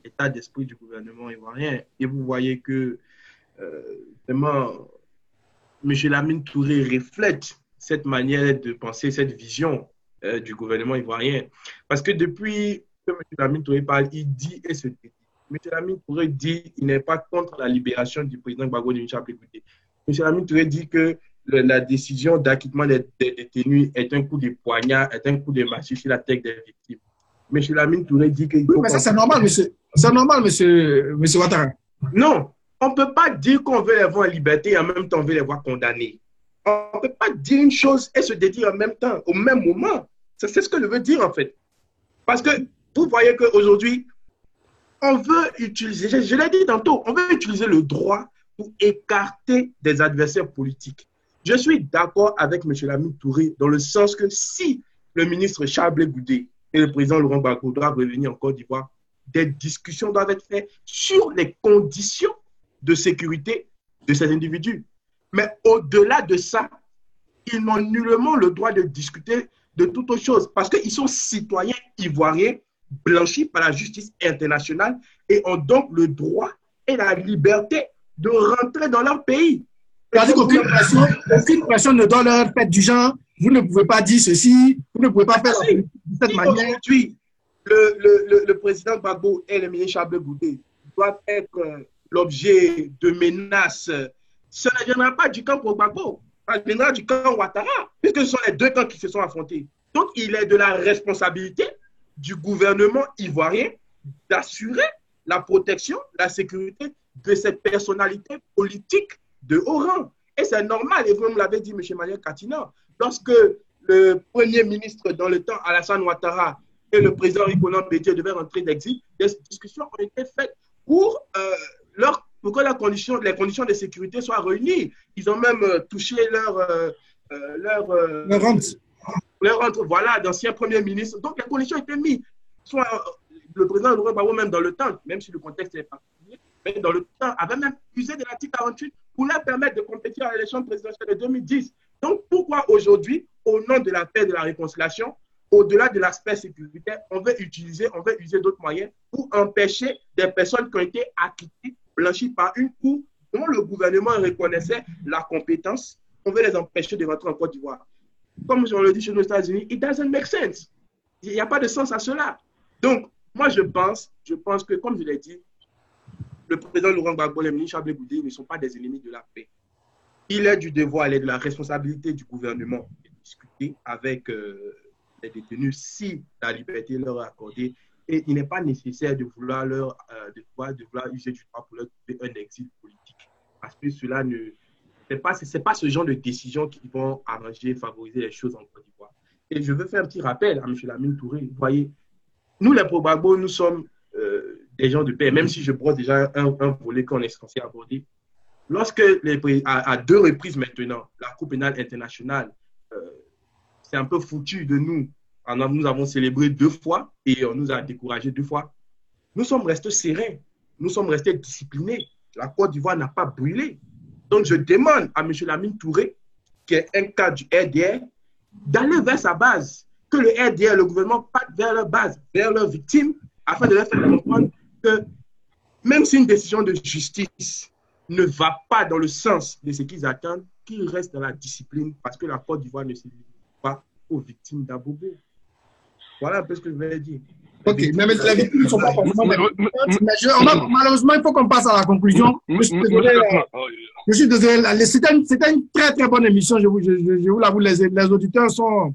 B: l'état d'esprit du gouvernement ivoirien, et vous voyez que vraiment, M. Lamine Touré reflète cette manière de penser, cette vision du gouvernement ivoirien. Parce que depuis que M. Lamine Touré parle, il dit et se dit. M. Lamine Touré dit qu'il n'est pas contre la libération du président Gbagbo de Nichape Goudé. M. Lamine Touré dit que la décision d'acquittement des détenus est un coup de poignard, est un coup de massue sur la tête des victimes. M. Lamine Touré dit qu'il faut...
A: Oui, mais ça, c'est normal, monsieur. C'est normal, monsieur Ouattara.
B: Non, on ne peut pas dire qu'on veut les voir en liberté et en même temps on veut les voir condamnés. On ne peut pas dire une chose et se dédire en même temps, au même moment. C'est ce que je veux dire, en fait. Parce que vous voyez qu'aujourd'hui, on veut utiliser, je l'ai dit tantôt, on veut utiliser le droit pour écarter des adversaires politiques. Je suis d'accord avec M. Lamine Touré dans le sens que si le ministre Charles Blé Goudé et le président Laurent Gbagbo doivent revenir en Côte d'Ivoire, des discussions doivent être faites sur les conditions de sécurité de ces individus. Mais au-delà de ça, ils n'ont nullement le droit de discuter de toute autre chose parce qu'ils sont citoyens ivoiriens blanchis par la justice internationale et ont donc le droit et la liberté de rentrer dans leur pays.
A: C'est-à-dire qu'aucune pression ne doit leur faire du genre, vous ne pouvez pas dire ceci, vous ne pouvez pas faire de cette manière.
B: Aujourd'hui, le président Gbagbo et le ministre Charles Blé Goudé doivent être l'objet de menaces. Ça ne viendra pas du camp pour Gbagbo, ça viendra du camp Ouattara, puisque ce sont les deux camps qui se sont affrontés. Donc, il est de la responsabilité du gouvernement ivoirien d'assurer la protection, la sécurité de ces personnalités politiques de haut rang. Et c'est normal, et vous me l'avez dit, M. Emmanuel Katina, lorsque le premier ministre dans le temps, Alassane Ouattara, et le président Hippolyte Bédié devaient rentrer d'exil, des discussions ont été faites pour que les conditions de sécurité soient réunies. Ils ont même touché leur rente, voilà, d'anciens premiers ministres. Donc, les conditions étaient mises. Soit le président Laurent Gbagbo, même dans le temps, même si le contexte est particulier, mais dans le temps, avait même usé de l'article 48 pour leur permettre de compétir à l'élection présidentielle de 2010. Donc, pourquoi aujourd'hui, au nom de la paix et de la réconciliation, au-delà de l'aspect sécuritaire, on veut user d'autres moyens pour empêcher des personnes qui ont été acquittées, blanchies par une cour dont le gouvernement reconnaissait la compétence, on veut les empêcher de rentrer en Côte d'Ivoire. Comme on le dit chez nos États-Unis, it doesn't make sense. Il n'y a pas de sens à cela. Donc, moi, je pense que, comme je l'ai dit, le président Laurent Gbagbo et le ministre Charles Blé Goudé ne sont pas des ennemis de la paix. Il est du devoir, il est de la responsabilité du gouvernement de discuter avec les détenus si la liberté leur est accordée. Et il n'est pas nécessaire de vouloir user du droit pour leur trouver un exil politique. Parce que cela C'est pas ce genre de décisions qui vont arranger, favoriser les choses en Côte d'Ivoire. Et je veux faire un petit rappel à M. Lamine Touré. Vous voyez, nous, les Pro-Gbagbo, nous sommes des gens de paix, même si je brosse déjà un volet qu'on est censé aborder. Lorsque, à 2 reprises maintenant, la Cour pénale internationale c'est un peu foutu de nous. Nous avons célébré 2 fois et on nous a découragés 2 fois. Nous sommes restés sereins, nous sommes restés disciplinés. La Côte d'Ivoire n'a pas brûlé. Donc, je demande à M. Lamine Touré, qui est un cas du RDR, d'aller vers sa base, que le RDR, le gouvernement, parte vers leur base, vers leurs victimes, afin de leur faire comprendre que même si une décision de justice ne va pas dans le sens de ce qu'ils attendent, qu'ils restent dans la discipline, parce que la Côte d'Ivoire ne se limite pas aux victimes d'Abobo. Voilà un peu ce que je voulais dire.
A: Ok, mais les victimes ne sont pas forcément des victimes. Malheureusement, il faut qu'on passe à la conclusion. Je suis désolé. C'était une très très bonne émission. Je vous l'avoue, les auditeurs sont.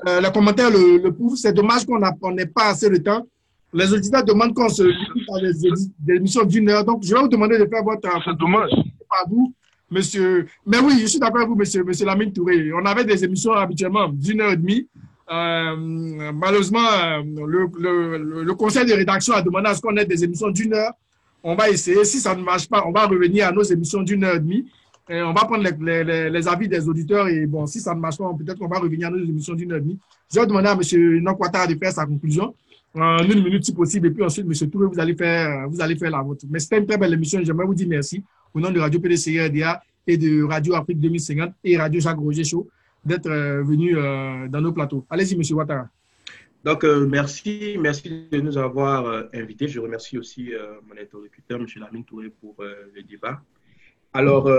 A: Les commentaires le prouvent. C'est dommage qu'on n'ait pas assez de temps. Les auditeurs demandent qu'on se limite à des émissions d'1 heure. Donc, je vais vous demander de faire votre.
C: C'est dommage.
A: Par vous, monsieur. Mais oui, je suis d'accord avec vous, monsieur Lamine Touré. On avait des émissions habituellement d'1h30. Malheureusement, le conseil de rédaction a demandé à ce qu'on ait des émissions d'1 heure. On va essayer. Si ça ne marche pas, on va revenir à nos émissions d'1h30. On va prendre les avis des auditeurs. Et bon, si ça ne marche pas, peut-être qu'on va revenir à nos émissions d'1h30. Je vais demander à M. Enoch Ouattara de faire sa conclusion en 1 minute si possible. Et puis ensuite, M. Touré, vous allez faire la vôtre. Mais c'était une très belle émission. J'aimerais vous dire merci au nom de Radio PDCI RDA et de Radio Afrique 2050 et Radio Jacques Roger Show d'être venu dans nos plateaux. Allez-y, M. Ouattara.
B: Donc, merci de nous avoir invités. Je remercie aussi mon interlocuteur, M. Lamine Touré, pour le débat. Alors,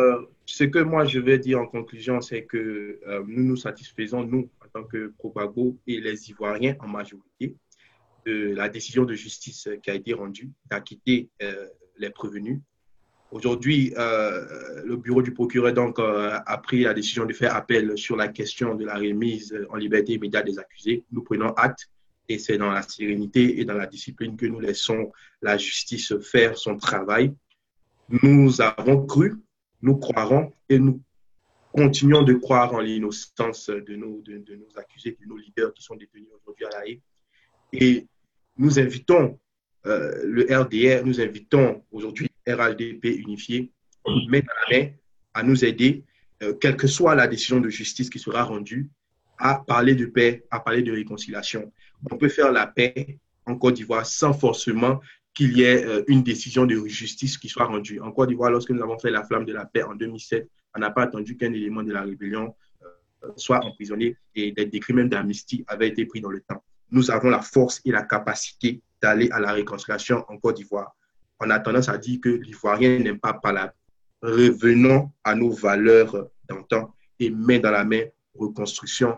B: ce que moi je vais dire en conclusion, c'est que nous nous satisfaisons, nous, en tant que Pro-Gbagbo et les Ivoiriens en majorité, de la décision de justice qui a été rendue d'acquitter les prévenus. Aujourd'hui, le bureau du procureur donc, a pris la décision de faire appel sur la question de la remise en liberté immédiate des accusés. Nous prenons acte et c'est dans la sérénité et dans la discipline que nous laissons la justice faire son travail. Nous avons cru, nous croirons et nous continuons de croire en l'innocence de nos accusés, de nos leaders qui sont détenus aujourd'hui à La Haye. Et nous invitons le RDR, nous invitons aujourd'hui RHDP unifié, main dans la main, à nous aider, quelle que soit la décision de justice qui sera rendue, à parler de paix, à parler de réconciliation. On peut faire la paix en Côte d'Ivoire sans forcément qu'il y ait une décision de justice qui soit rendue. En Côte d'Ivoire, lorsque nous avons fait la flamme de la paix en 2007, on n'a pas attendu qu'un élément de la rébellion soit emprisonné et des décrets même d'amnistie avaient été pris dans le temps. Nous avons la force et la capacité d'aller à la réconciliation en Côte d'Ivoire. On a tendance à dire que l'Ivoirien n'aime pas parler. Revenons à nos valeurs d'antan et main dans la main, reconstruction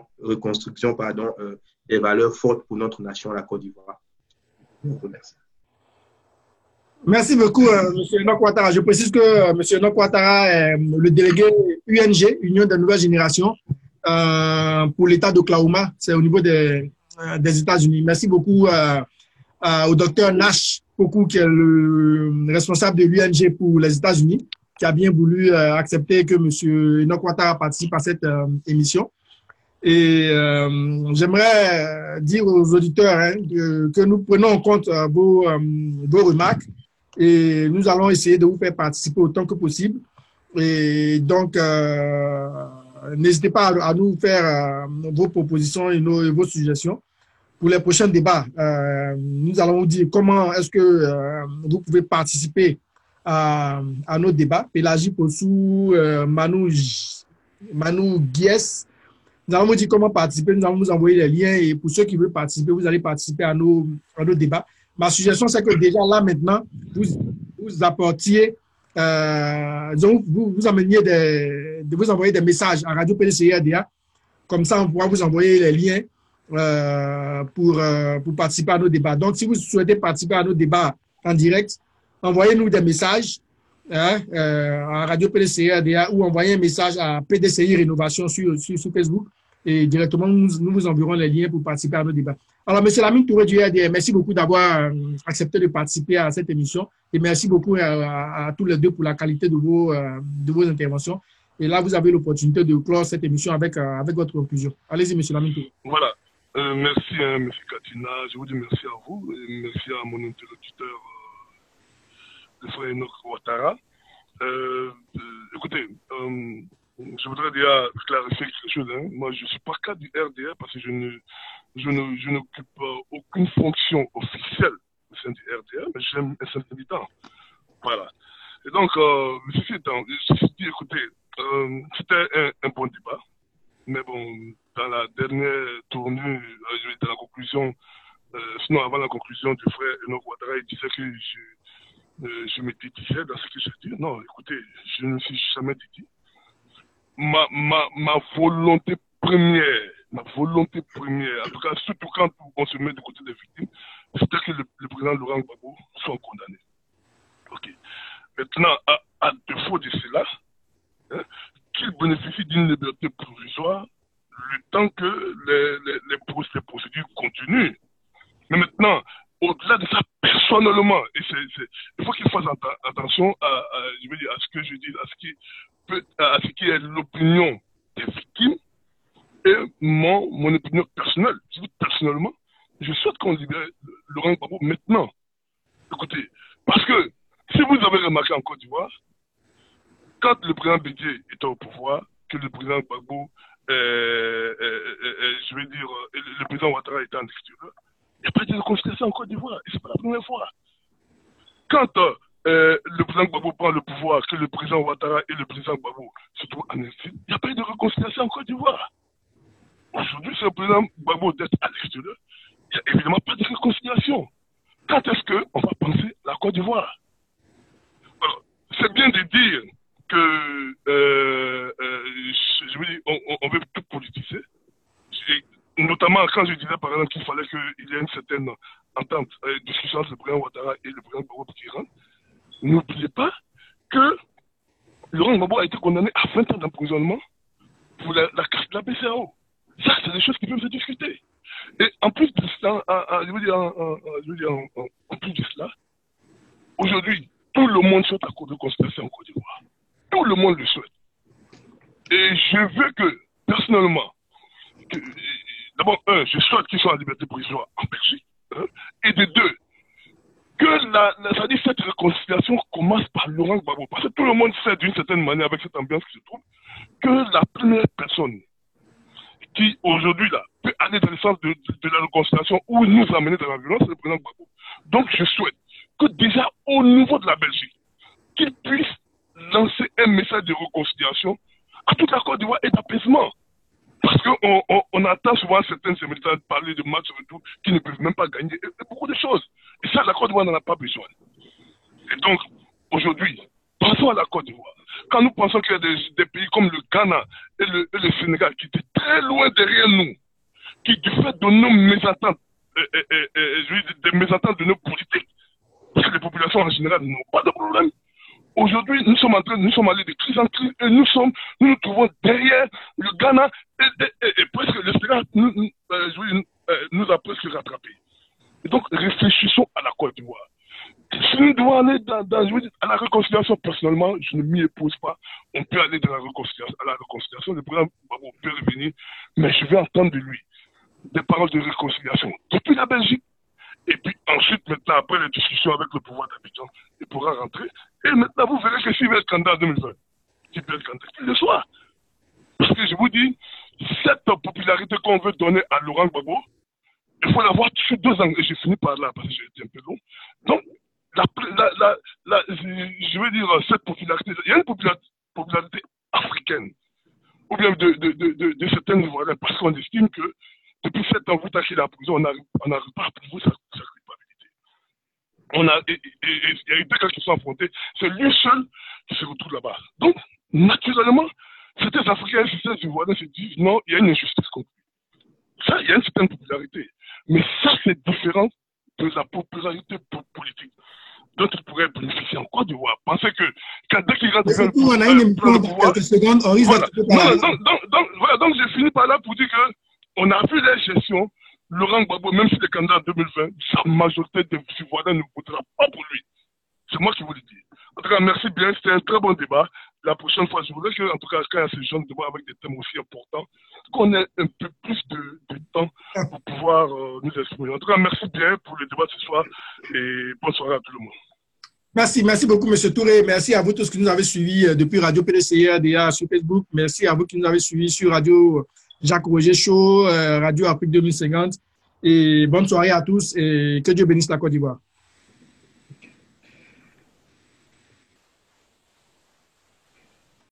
B: des valeurs fortes pour notre nation, la Côte d'Ivoire. Je vous remercie.
A: Merci beaucoup, M. Enoch Ouattara. Je précise que M. Enoch Ouattara est le délégué UNG, Union de Nouvelle Génération, pour l'État d'Oklahoma. C'est au niveau des États-Unis. Merci beaucoup au docteur Nash Poku, qui est le responsable de l'UNG pour les États-Unis, qui a bien voulu accepter que M. Enoch Ouattara participe à cette émission. Et j'aimerais dire aux auditeurs que nous prenons en compte vos remarques et nous allons essayer de vous faire participer autant que possible. Et donc, n'hésitez pas à nous faire vos propositions et vos suggestions pour les prochains débats. Nous allons vous dire comment est-ce que vous pouvez participer à nos débats. Pélagie Possou, Manu Guies. Nous allons vous dire comment participer. Nous allons vous envoyer les liens et pour ceux qui veulent participer, vous allez participer à nos débats. Ma suggestion, c'est que déjà là, maintenant, vous apportiez, vous ameniez vous envoyer des messages à Radio PDCI RDA. Comme ça, on pourra vous envoyer les liens pour participer à nos débats. Donc, si vous souhaitez participer à nos débats en direct, envoyez-nous des messages à Radio PDCI RDA ou envoyez un message à PDCI Rénovation sur Facebook et directement, nous vous enverrons les liens pour participer à nos débats. Alors, M. Lamine Touré du RDA, merci beaucoup d'avoir accepté de participer à cette émission et merci beaucoup à tous les deux pour la qualité de vos interventions. Et là, vous avez l'opportunité de clore cette émission avec, avec votre conclusion. Allez-y, M. Lamine Touré.
C: Voilà. Merci, M. Katina. Je vous dis merci à vous et merci à mon interlocuteur, le frère Enoch Ouattara. Écoutez, je voudrais déjà clarifier quelque chose. Hein. Moi, je ne suis pas cadre du RDR parce que je n'occupe aucune fonction officielle au sein du RDR, mais j'aime un certain militant. Voilà. Et donc, ceci dit, écoutez, c'était un bon débat. Mais bon, dans la dernière tournure, dans la conclusion, sinon avant la conclusion du frère Enoch Ouattara, il disait que je me dédisais dans ce que je dis. Non, écoutez, je ne me suis jamais dédié. Ma volonté première, en tout cas, surtout quand on se met du côté des victimes, c'était que le président Laurent Gbagbo soit condamné. Ok. Maintenant, à défaut de cela, hein, qu'il bénéficie d'une liberté provisoire le temps que les procédures continuent. Mais maintenant, au-delà de ça, personnellement, il faut qu'il fasse attention je veux dire, à ce que je dis, à ce qui est l'opinion des victimes et mon opinion personnelle. Je dis personnellement, je souhaite qu'on libère Laurent Gbagbo maintenant. Écoutez, parce que si vous avez remarqué en Côte d'Ivoire, quand le président Bédié était au pouvoir, que le président Gbagbo, je veux dire, le président Ouattara était en extérieur, il n'y a pas de réconciliation en Côte d'Ivoire. Et ce n'est pas la première fois. Quand le président Gbagbo prend le pouvoir, que le président Ouattara et le président Gbagbo se trouvent en exil, il n'y a pas eu de réconciliation en Côte d'Ivoire. Aujourd'hui, c'est le président Gbagbo d'être à l'extérieur. Il n'y a évidemment pas de réconciliation. Quand est-ce qu'on va penser la Côte d'Ivoire? Alors, c'est bien de dire que, je veux dire, on veut tout politiser. Notamment quand je disais par exemple qu'il fallait qu'il y ait une certaine entente, discussion entre le président Ouattara et le président Gbagbo qui rentre. N'oubliez pas que Laurent Gbagbo a été condamné à 20 ans d'emprisonnement pour la carte de la BCAO. Ça, c'est des choses qui peuvent se discuter. Et en plus de cela, en plus de cela, aujourd'hui, tout le monde souhaite la Cour de constitution en Côte d'Ivoire. Tout le monde le souhaite. Et je veux que, personnellement, d'abord, je souhaite qu'il soit en liberté provisoire en Belgique. Et de deux, que cette réconciliation commence par Laurent Gbagbo. Parce que tout le monde sait d'une certaine manière, avec cette ambiance qui se trouve, que la première personne qui, aujourd'hui, là, peut aller dans le sens de la réconciliation ou nous amener dans la violence, c'est le président Gbagbo. Donc, je souhaite que déjà, au niveau de la Belgique, qu'il puisse lancer un message de réconciliation à toute la Côte d'Ivoire et d'apaisement. Parce qu'on attend souvent certains militants parler de matchs et tout, qui ne peuvent même pas gagner, et beaucoup de choses. Et ça, la Côte d'Ivoire n'en a pas besoin. Et donc, aujourd'hui, pensons à la Côte d'Ivoire. Quand nous pensons qu'il y a des pays comme le Ghana et le Sénégal qui étaient très loin derrière nous, qui, du fait de nos mésententes, des mésententes de nos politiques, parce que les populations en général n'ont pas de problème. Aujourd'hui, nous sommes allés de crise en crise et nous trouvons derrière le Ghana et presque le Sénégal nous a presque rattrapés. Et donc, réfléchissons à la Côte d'Ivoire. Si nous devons aller à la réconciliation, personnellement, je ne m'y oppose pas. On peut aller à la réconciliation, le président peut revenir, mais je vais entendre de lui des paroles de réconciliation depuis la Belgique. Et puis ensuite, maintenant, après les discussions avec le pouvoir d'Abidjan, il pourra rentrer. Et maintenant, vous verrez que s'il veut être candidat en 2020, qu'il peut être candidat, qu'il le soit. Parce que je vous dis, cette popularité qu'on veut donner à Laurent Gbagbo, il faut l'avoir sur 2 ans. Et j'ai fini par là, parce que j'ai été un peu long. Donc, je veux dire, cette popularité, il y a une popularité africaine, ou bien de certaines Ivoiriens, parce qu'on estime que depuis 7 ans, vous tâchez la prison, on n'arrive pas à prouver sa culpabilité. Il y a eu 2 cas qui sont affrontés, c'est lui seul qui se retrouve là-bas. Donc, naturellement, certains Africains, certains Ivoiriens se disent non, il y a une injustice contre lui. Ça, il y a une certaine popularité. Mais ça, c'est différent de la popularité politique dont il pourrait bénéficier en Côte d'Ivoire. Pensez que dès qu'il rentre dans le pouvoir, quelques secondes, on risque donc j'ai fini par là pour dire que on a vu la gestion. Laurent Gbagbo, même s'il est candidat en 2020, sa majorité des Ivoiriens ne votera pas pour lui. C'est moi qui vous le dis. En tout cas, merci bien. C'était un très bon débat. la prochaine fois, je voudrais que, en tout cas, quand il y a ces gens de voir avec des thèmes aussi importants, qu'on ait un peu plus de temps pour pouvoir nous exprimer. En tout cas, merci bien pour le débat ce soir et bonne soirée à tout le monde.
A: Merci beaucoup, M. Touré. Merci à vous tous qui nous avez suivis depuis Radio PDCRDA sur Facebook. Merci à vous qui nous avez suivis sur Radio Jacques Roger Show, Radio Afrique 2050. Et bonne soirée à tous et que Dieu bénisse la Côte d'Ivoire.